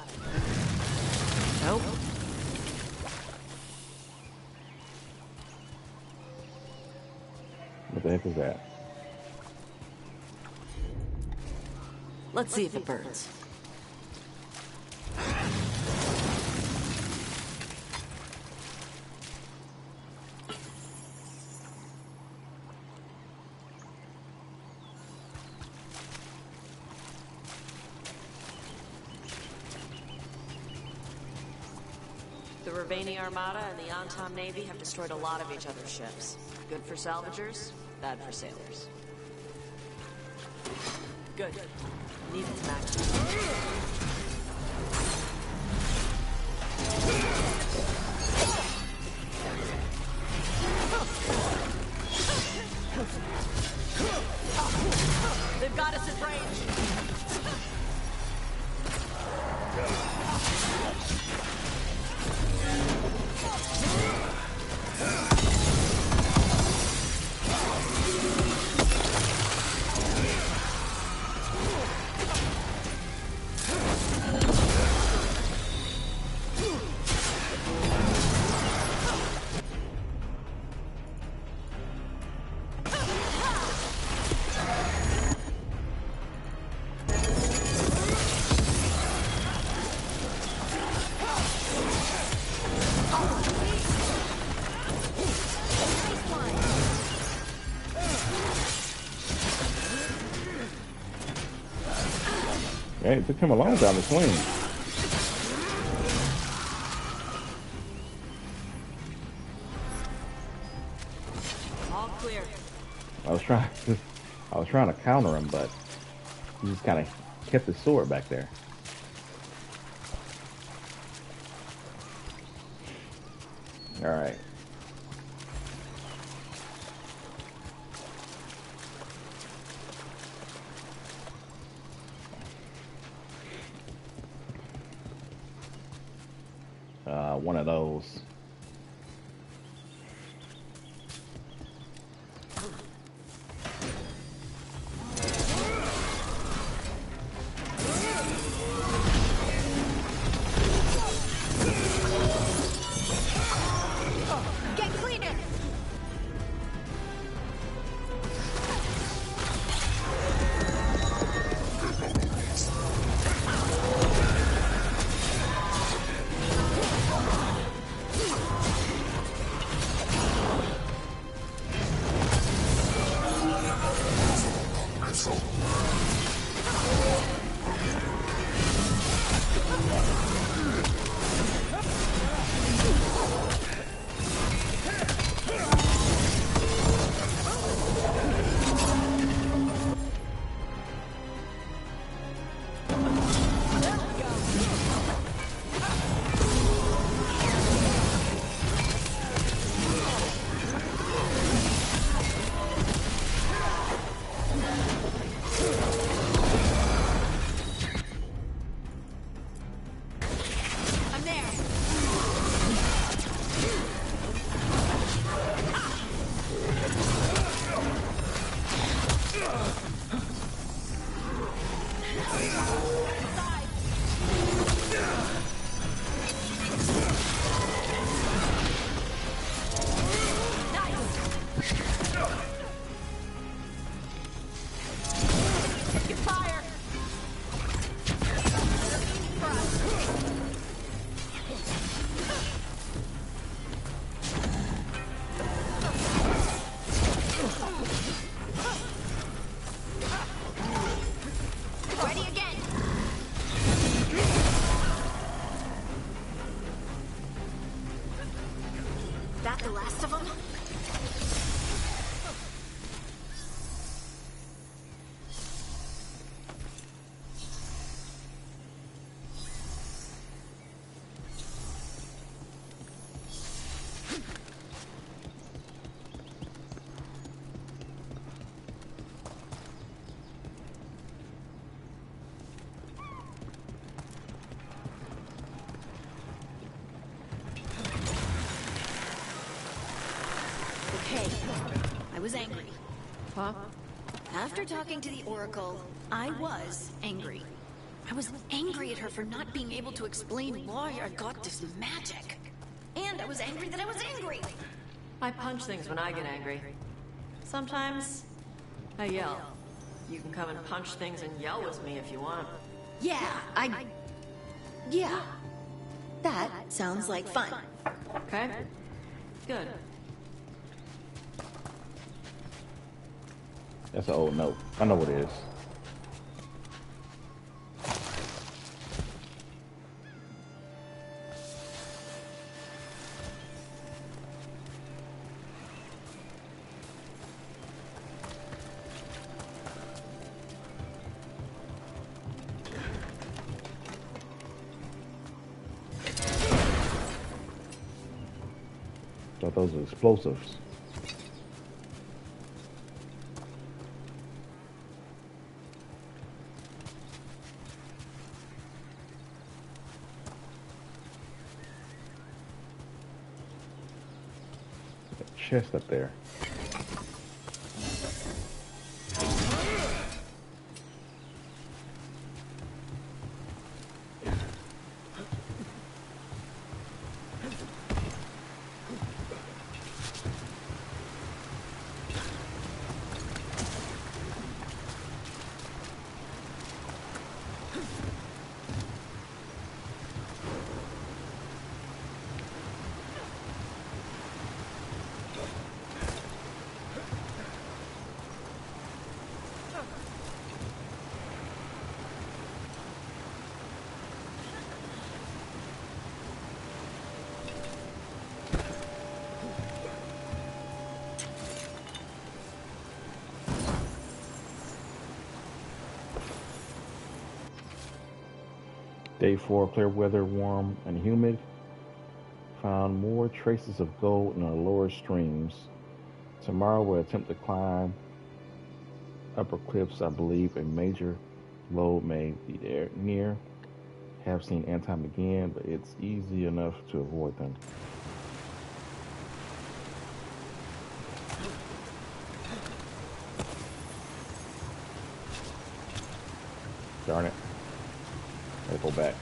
Nope. What the heck is that? Let's see if it burns. The Ravani Armada and the Antam Navy have destroyed a lot of each other's ships. Good for salvagers, bad for sailors. Good. Needed some action. They've got us at range. Hey, it took him a long time to swing. All clear. I was trying to counter him, but he just kind of kept his sword back there. All right. One of those. Get cleaner! That the last of them? Okay, I was angry. Huh? After talking to the Oracle, I was angry. I was angry at her for not being able to explain why I got this magic. And I was angry that I was angry. I punch things when I get angry. Sometimes I yell. You can come and punch things and yell with me if you want. Yeah, Yeah. That sounds like fun. Okay? Good. That's an old note. I know what it is. Thought those are explosives. Chest up there. Day 4, clear weather, warm and humid. found more traces of gold in our lower streams. Tomorrow we'll attempt to climb upper cliffs. I believe a major load may be there near. Have seen Anton again, but it's easy enough to avoid them. Darn it. Gotta go back.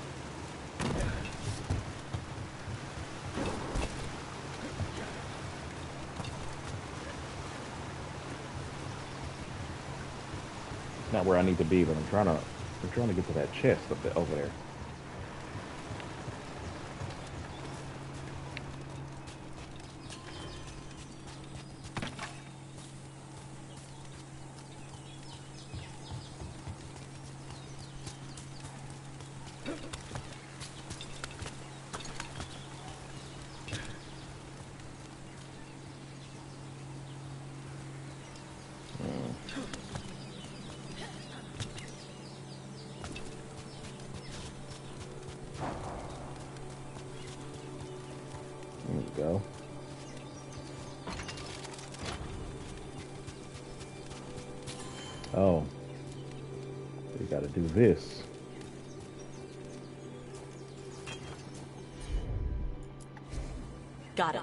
Not where I need to be, but I'm trying to get to that chest up there, over there. Go. Oh, we got to do this. Got it.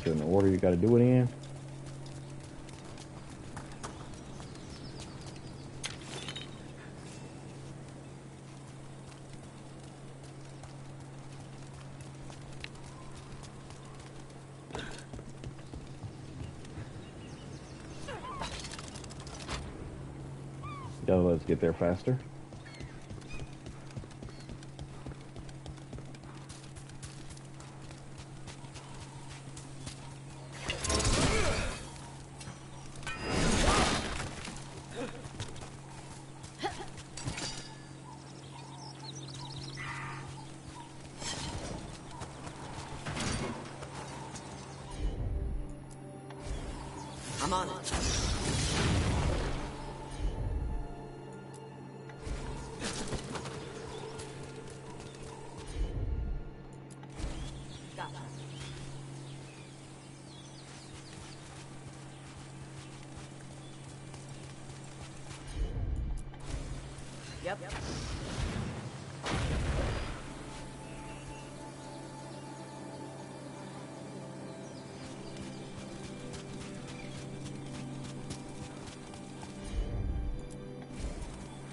So in the order you got to do it in. Let's get there faster. I'm on it. Yep.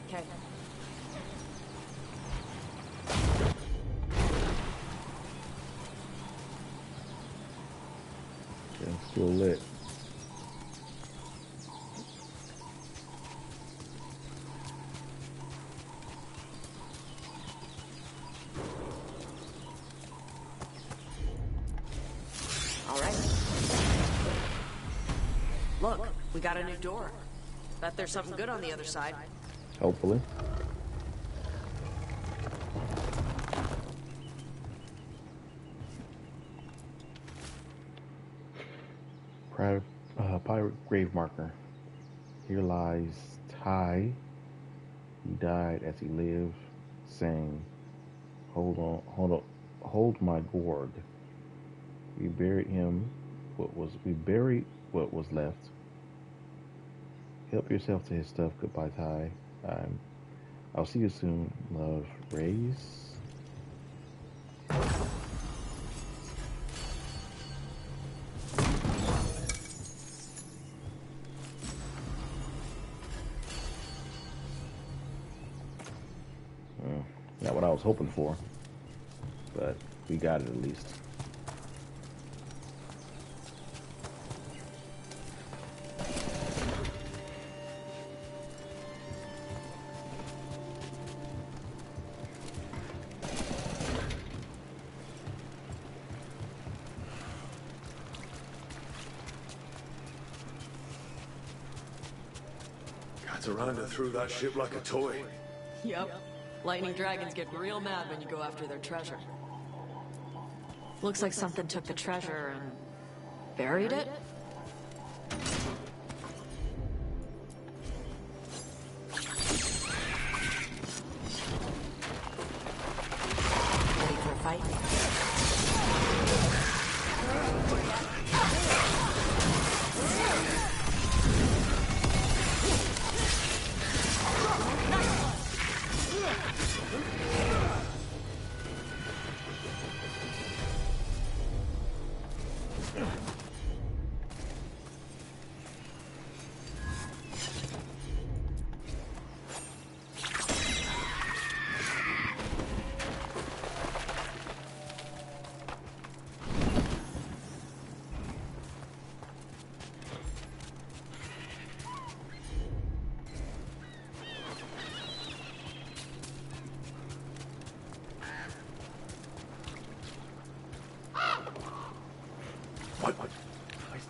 Okay. Okay, still lit. Look, we got a new door. Bet there's something good on the other side. Hopefully. Pirate grave marker. Here lies Ty. He died as he lived, saying, hold my gourd. We buried what was left. Help yourself to his stuff. Goodbye, Ty. I'll see you soon. Love, Raise. Not what I was hoping for, but we got it at least. Cataranda threw that ship like a toy. Yep. Lightning dragons get real mad when you go after their treasure. Looks like something took the treasure and buried it?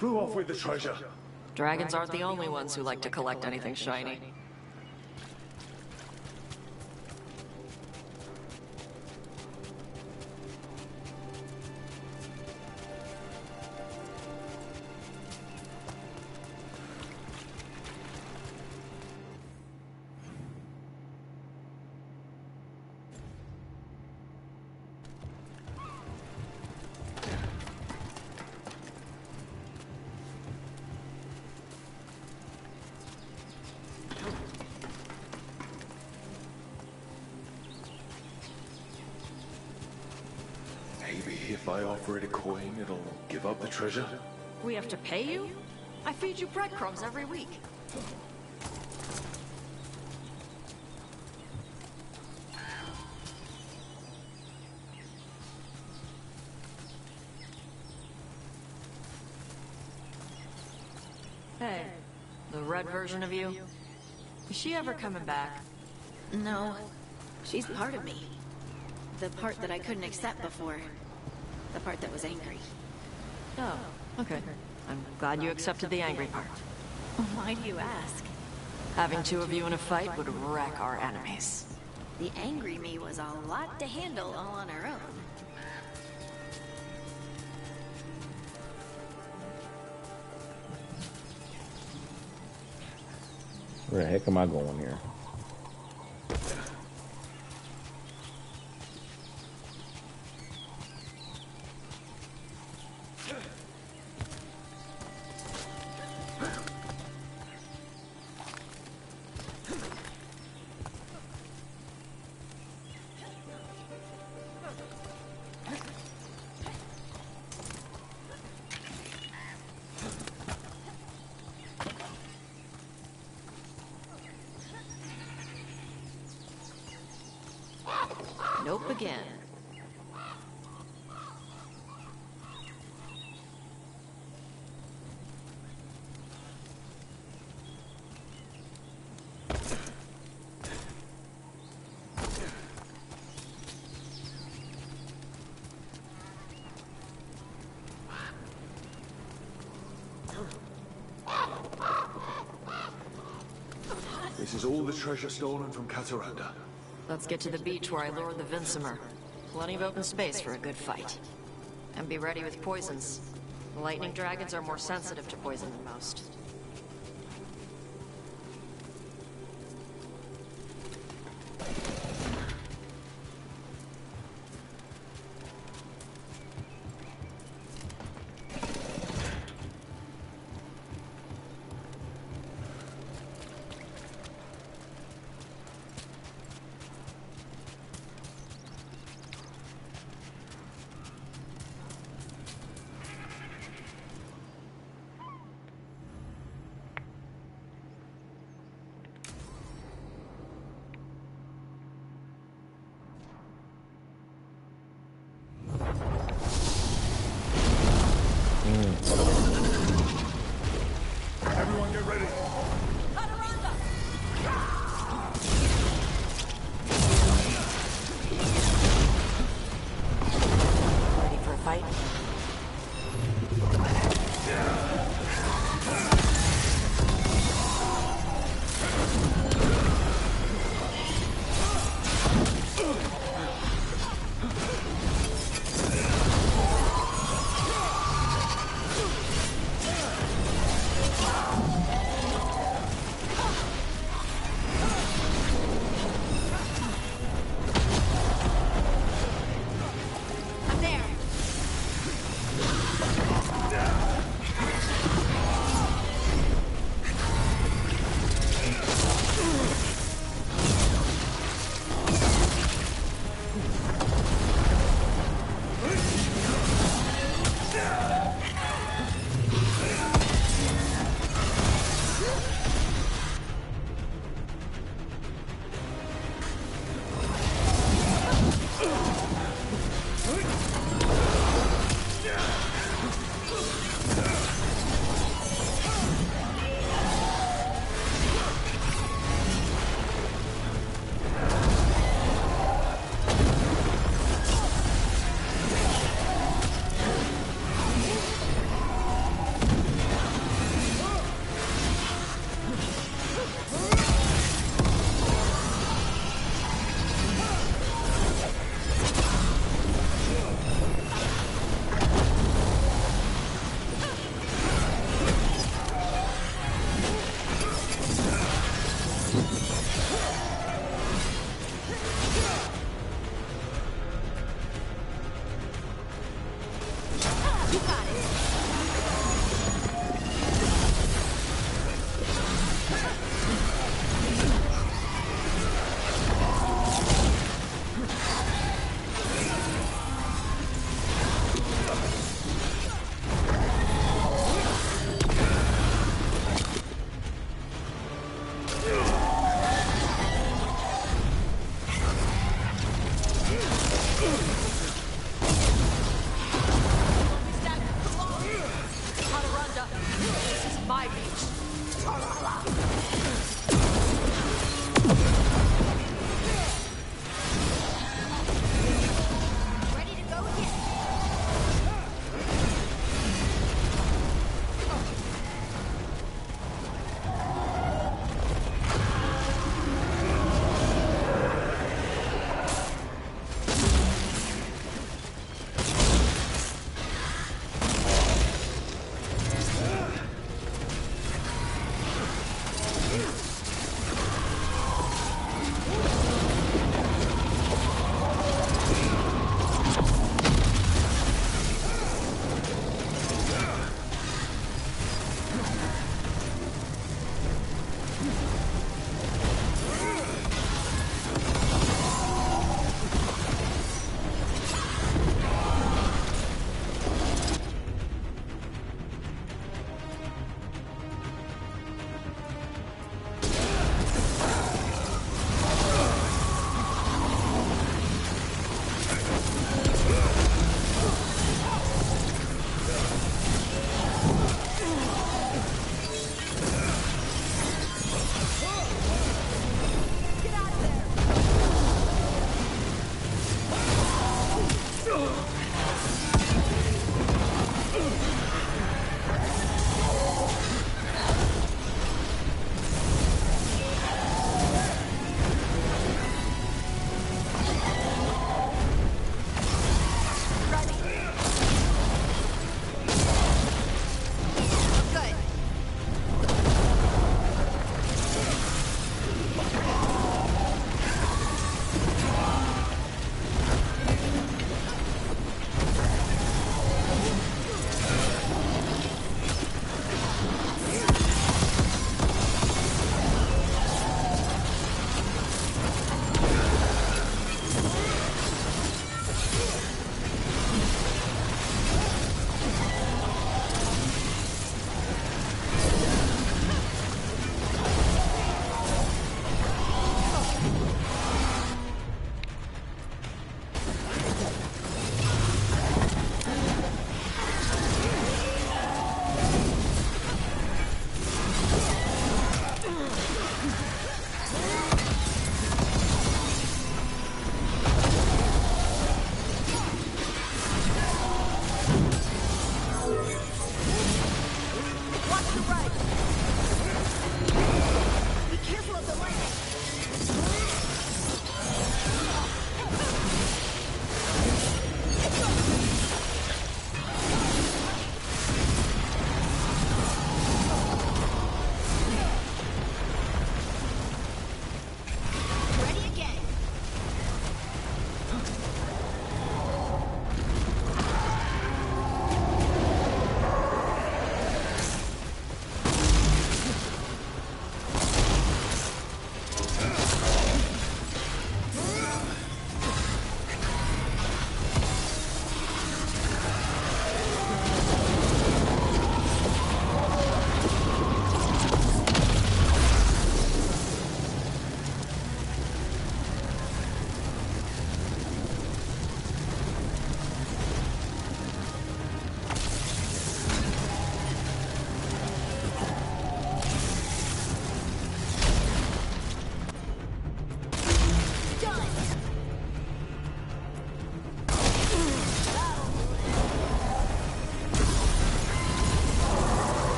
flew off with the treasure. Dragons aren't the only ones who like to collect anything shiny. Maybe if I offer it a coin, it'll give up the treasure? We have to pay you? I feed you breadcrumbs every week. Hey, the red version of you? Is she ever coming back? No. She's part of me. The part that I couldn't accept before. The part that was angry. Oh, okay. I'm glad you accepted the angry part. Why do you ask? Having two of you in a fight would wreck our enemies. The angry me was a lot to handle all on her own. Where the heck am I going here? Nope again. This is all the treasure stolen from Cataranda. Let's get to the beach where I lured the Vincimer. Plenty of open space for a good fight. And be ready with poisons. Lightning dragons are more sensitive to poison than most.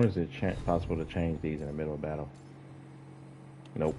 wonder is it possible to change these in the middle of battle? Nope.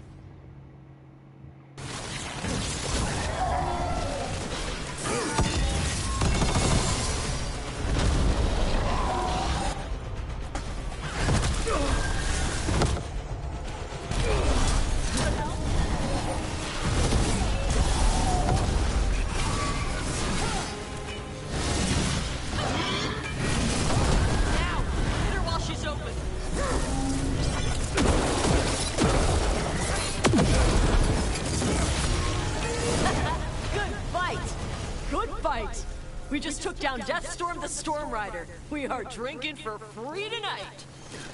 We just took down Deathstorm the Storm Rider. We are drinking for free tonight.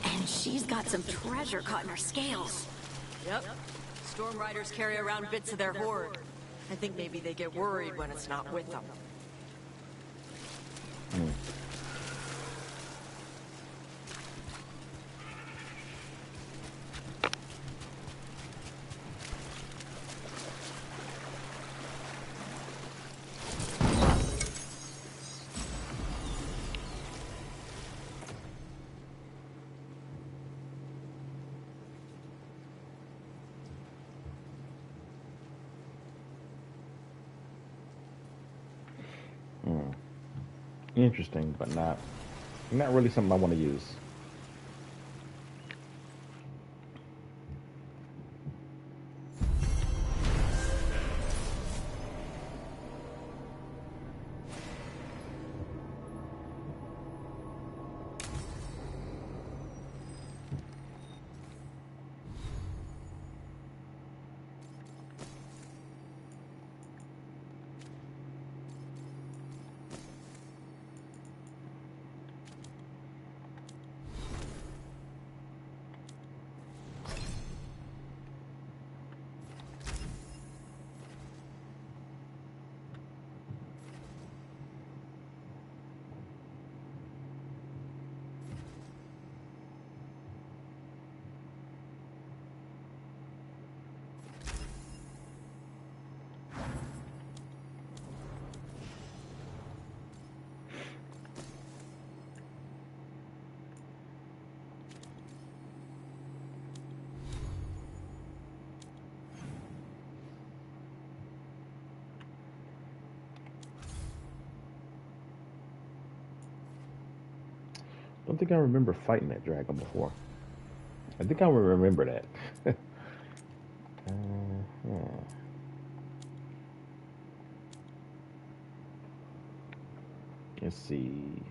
And she's got some treasure caught in her scales. Yep. Storm Riders carry around bits of their hoard. I think maybe they get worried when it's not with them. Interesting, but not really something I want to use. I don't think I remember fighting that dragon before. I think I would remember that. Yeah. Let's see.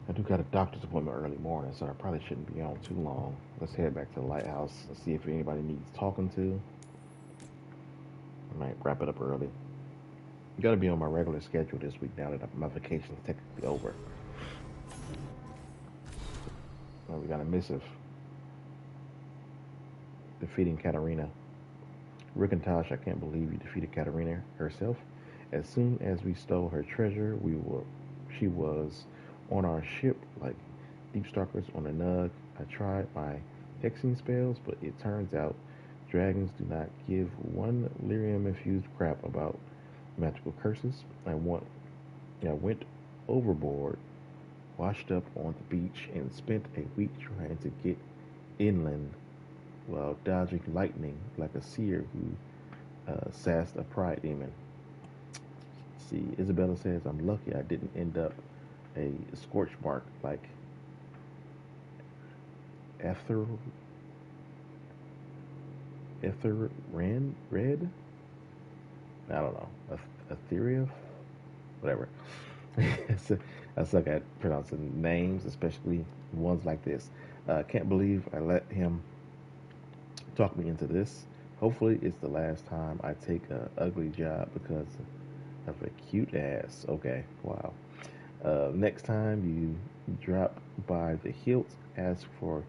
I do got a doctor's appointment early morning, so I probably shouldn't be on too long. Let's head back to the lighthouse and see if anybody needs talking to. I might wrap it up early. I'm gonna be on my regular schedule this week now that my vacation is technically over. We got a missive defeating Katarina. Rick and Tosh, I can't believe you defeated Katarina herself. As soon as we stole her treasure, she was on our ship like deep stalkers on a nug. I tried my hexing spells, but it turns out dragons do not give one lyrium infused crap about magical curses. I went overboard, washed up on the beach, and spent a week trying to get inland while dodging lightning like a seer who sassed a pride demon. See, Isabella says, I'm lucky I didn't end up a scorch mark like Red? I don't know. Etheria? Whatever. I suck at pronouncing names, especially ones like this. Can't believe I let him talk me into this. Hopefully it's the last time I take a ugly job because of a cute ass. Okay, wow. Next time you drop by the hilt, ask for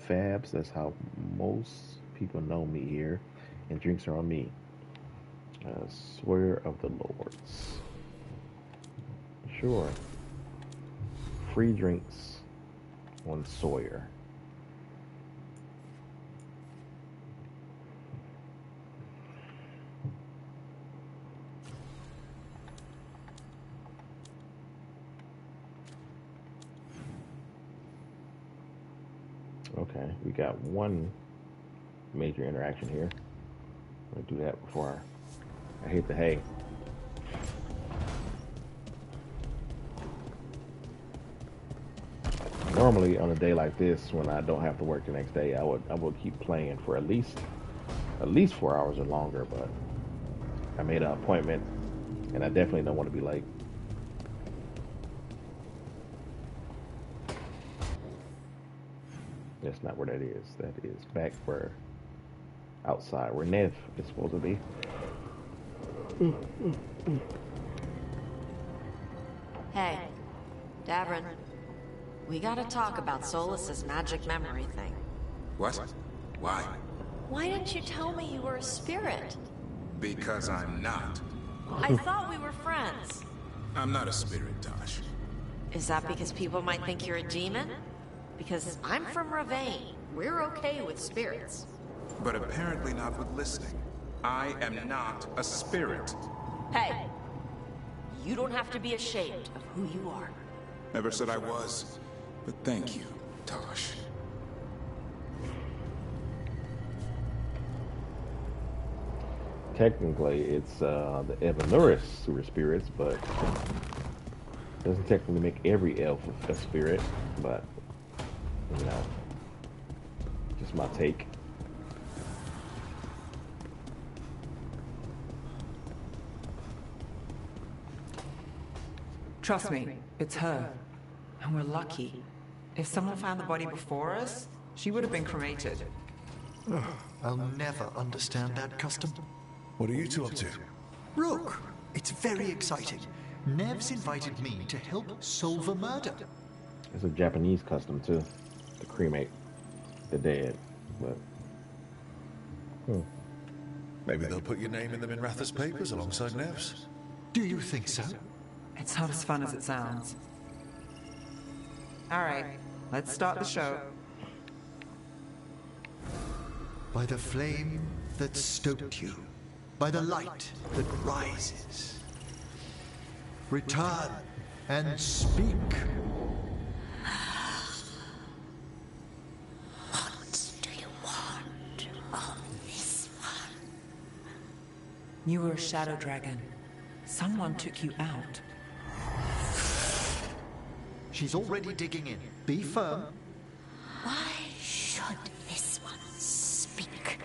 Fabs. That's how most people know me here. And drinks are on me. Swear of the Lords. Sure. Free drinks on Sawyer. Okay, we got one major interaction here. I'm gonna do that before I hit the hay. Normally on a day like this, when I don't have to work the next day, I would keep playing for at least 4 hours or longer. But I made an appointment, and I definitely don't want to be late. That's not where that is. That is back where outside where Nev is supposed to be. Hey, Davrin. We gotta talk about Solus's magic memory thing. What? Why? Why didn't you tell me you were a spirit? Because I'm not. I thought we were friends. I'm not a spirit, Tosh. Is that because people might think you're a demon? Because I'm from Ravane. We're okay with spirits. But apparently not with listening. I am not a spirit. Hey, you don't have to be ashamed of who you are. Never said I was. But thank you, Tosh. Technically, it's the Evanuris who are spirits, but it doesn't technically make every elf a spirit. But you know, just my take. Trust me, it's her. And we're lucky. If someone found the body before us, she would have been cremated. I'll never understand that custom. What are you two up to? Rook, it's very exciting. Nev's invited me to help solve a murder. It's a Japanese custom too, to cremate the dead. But Maybe they'll put your name in the Minratha's papers alongside Nev's. Do you think so? It's not as fun as it sounds. All right, let's start the show. By the flame that stoked you, by the light that rises. Return and speak. What do you want of this one? You were a shadow dragon. Someone took you out. She's already digging in. Be firm. Why should this one speak?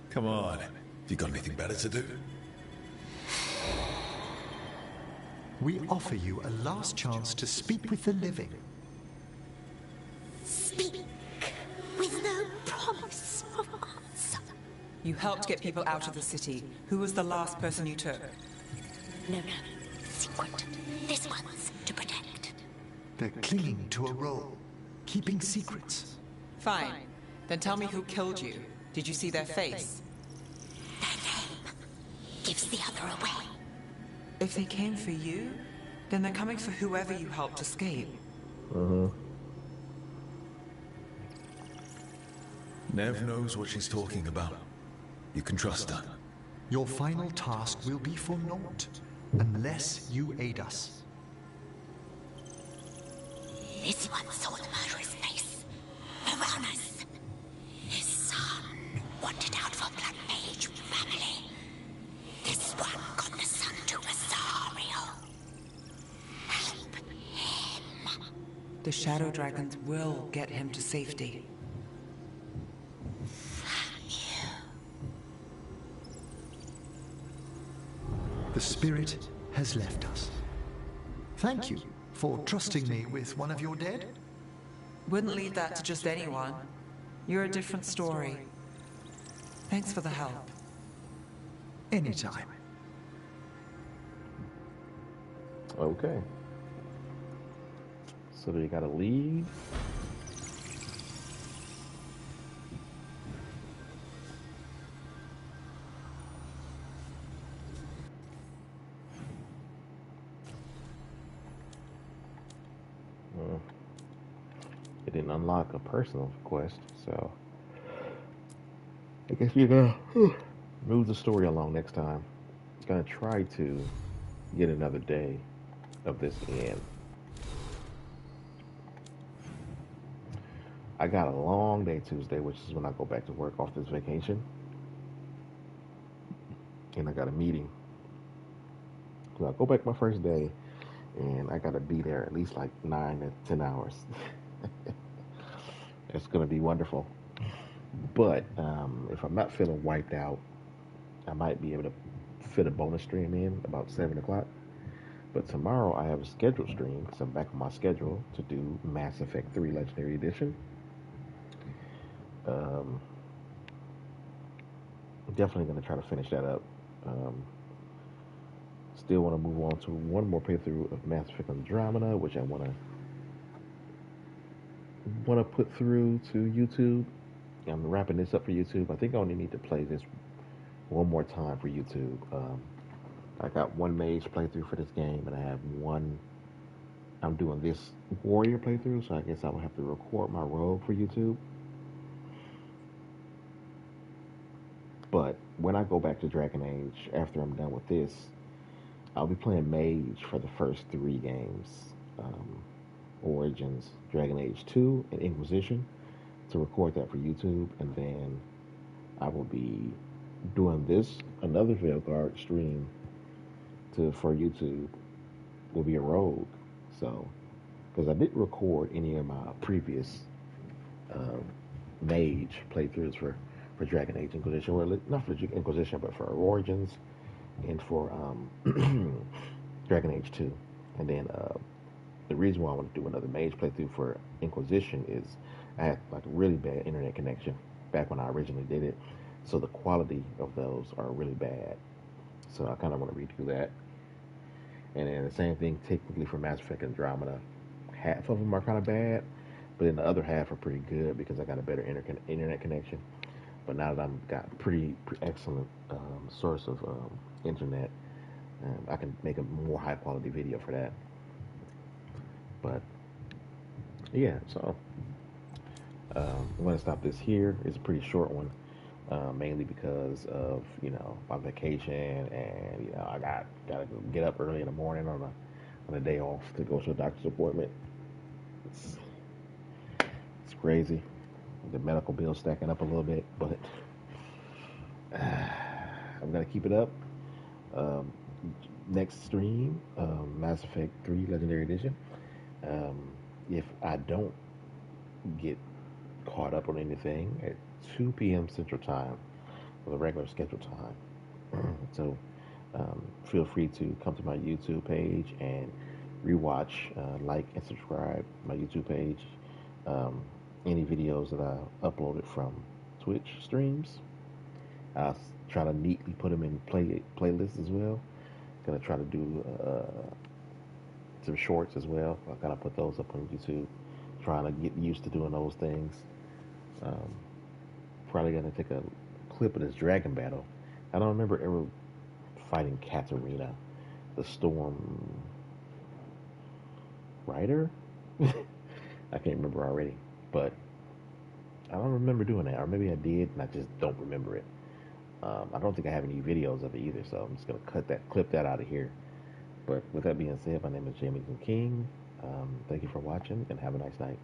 Come on. You got anything better to do? We offer you a last chance to speak with the living. Speak with no promise of answer. You helped get people out of the city. Who was the last person you took? No. Secret. This one's to protect. They're clinging to a role, keeping secrets. Fine. Then tell me who killed you. Did you see their face? Their name gives the other away. If they came for you, then they're coming for whoever you helped escape. Nev knows what she's talking about. You can trust her. Your final task will be for naught, unless you aid us. This one saw the murderer's face. Around us. His son wanted out for Blood Mage family. This one got the son to Rosario. Help him. The shadow dragons will get him to safety. The spirit has left us. Thank you for trusting me with one of your dead. Wouldn't leave that to just anyone. You're a different story. Thanks for the help. Anytime. okay. So you got a lead. It didn't unlock a personal quest, so I guess we're gonna move the story along next time. Gonna try to get another day of this in. I got a long day Tuesday, which is when I go back to work off this vacation, and I got a meeting. So I go back my first day, and I got to be there at least like 9 to 10 hours. It's gonna be wonderful. But if I'm not feeling wiped out, I might be able to fit a bonus stream in about 7 o'clock. But tomorrow I have a scheduled stream, so I'm back on my schedule to do Mass Effect 3 Legendary Edition. Um, Definitely going to try to finish that up. Still want to move on to one more playthrough of Mass Effect Andromeda, which I want to put through to YouTube. I'm wrapping this up for YouTube. I think I only need to play this one more time for YouTube. I got one mage playthrough for this game, and I have one. I'm doing this warrior playthrough, so I guess I will have to record my rogue for YouTube. But when I go back to Dragon Age, after I'm done with this, I'll be playing mage for the first 3 games. Origins, Dragon Age 2, and Inquisition, to record that for YouTube, and then I will be doing this, another Veilguard stream for YouTube, will be a rogue. So, because I didn't record any of my previous mage playthroughs for Dragon Age Inquisition, well, not for Inquisition, but for Origins and for Dragon Age 2. And then the reason why I want to do another mage playthrough for Inquisition is I had like a really bad internet connection back when I originally did it, so the quality of those are really bad. So I kind of want to redo that. And then the same thing technically for Mass Effect Andromeda. Half of them are kind of bad, but then the other half are pretty good because I got a better internet connection. But now that I've got pretty excellent source of internet, I can make a more high quality video for that. But yeah, so I'm going to stop this here. It's a pretty short one, mainly because of my vacation, and I gotta get up early in the morning on a day off to go to a doctor's appointment. It's crazy. The medical bill's stacking up a little bit, but I'm gonna keep it up. Next stream, Mass Effect 3 Legendary Edition. If I don't get caught up on anything, at 2 p.m. Central Time, for the regular scheduled time. So feel free to come to my YouTube page and rewatch, like, and subscribe to my YouTube page. Any videos that I uploaded from Twitch streams, I'll try to neatly put them in playlists as well. Gonna try to do some shorts as well. I gotta put those up on YouTube. Trying to get used to doing those things. Probably gonna take a clip of this dragon battle. I don't remember ever fighting Katarina, the Storm Rider. I can't remember already, but I don't remember doing that, or maybe I did and I just don't remember it. I don't think I have any videos of it either, so I'm just gonna clip that out of here. But with that being said, my name is Jamie King. Thank you for watching, and have a nice night.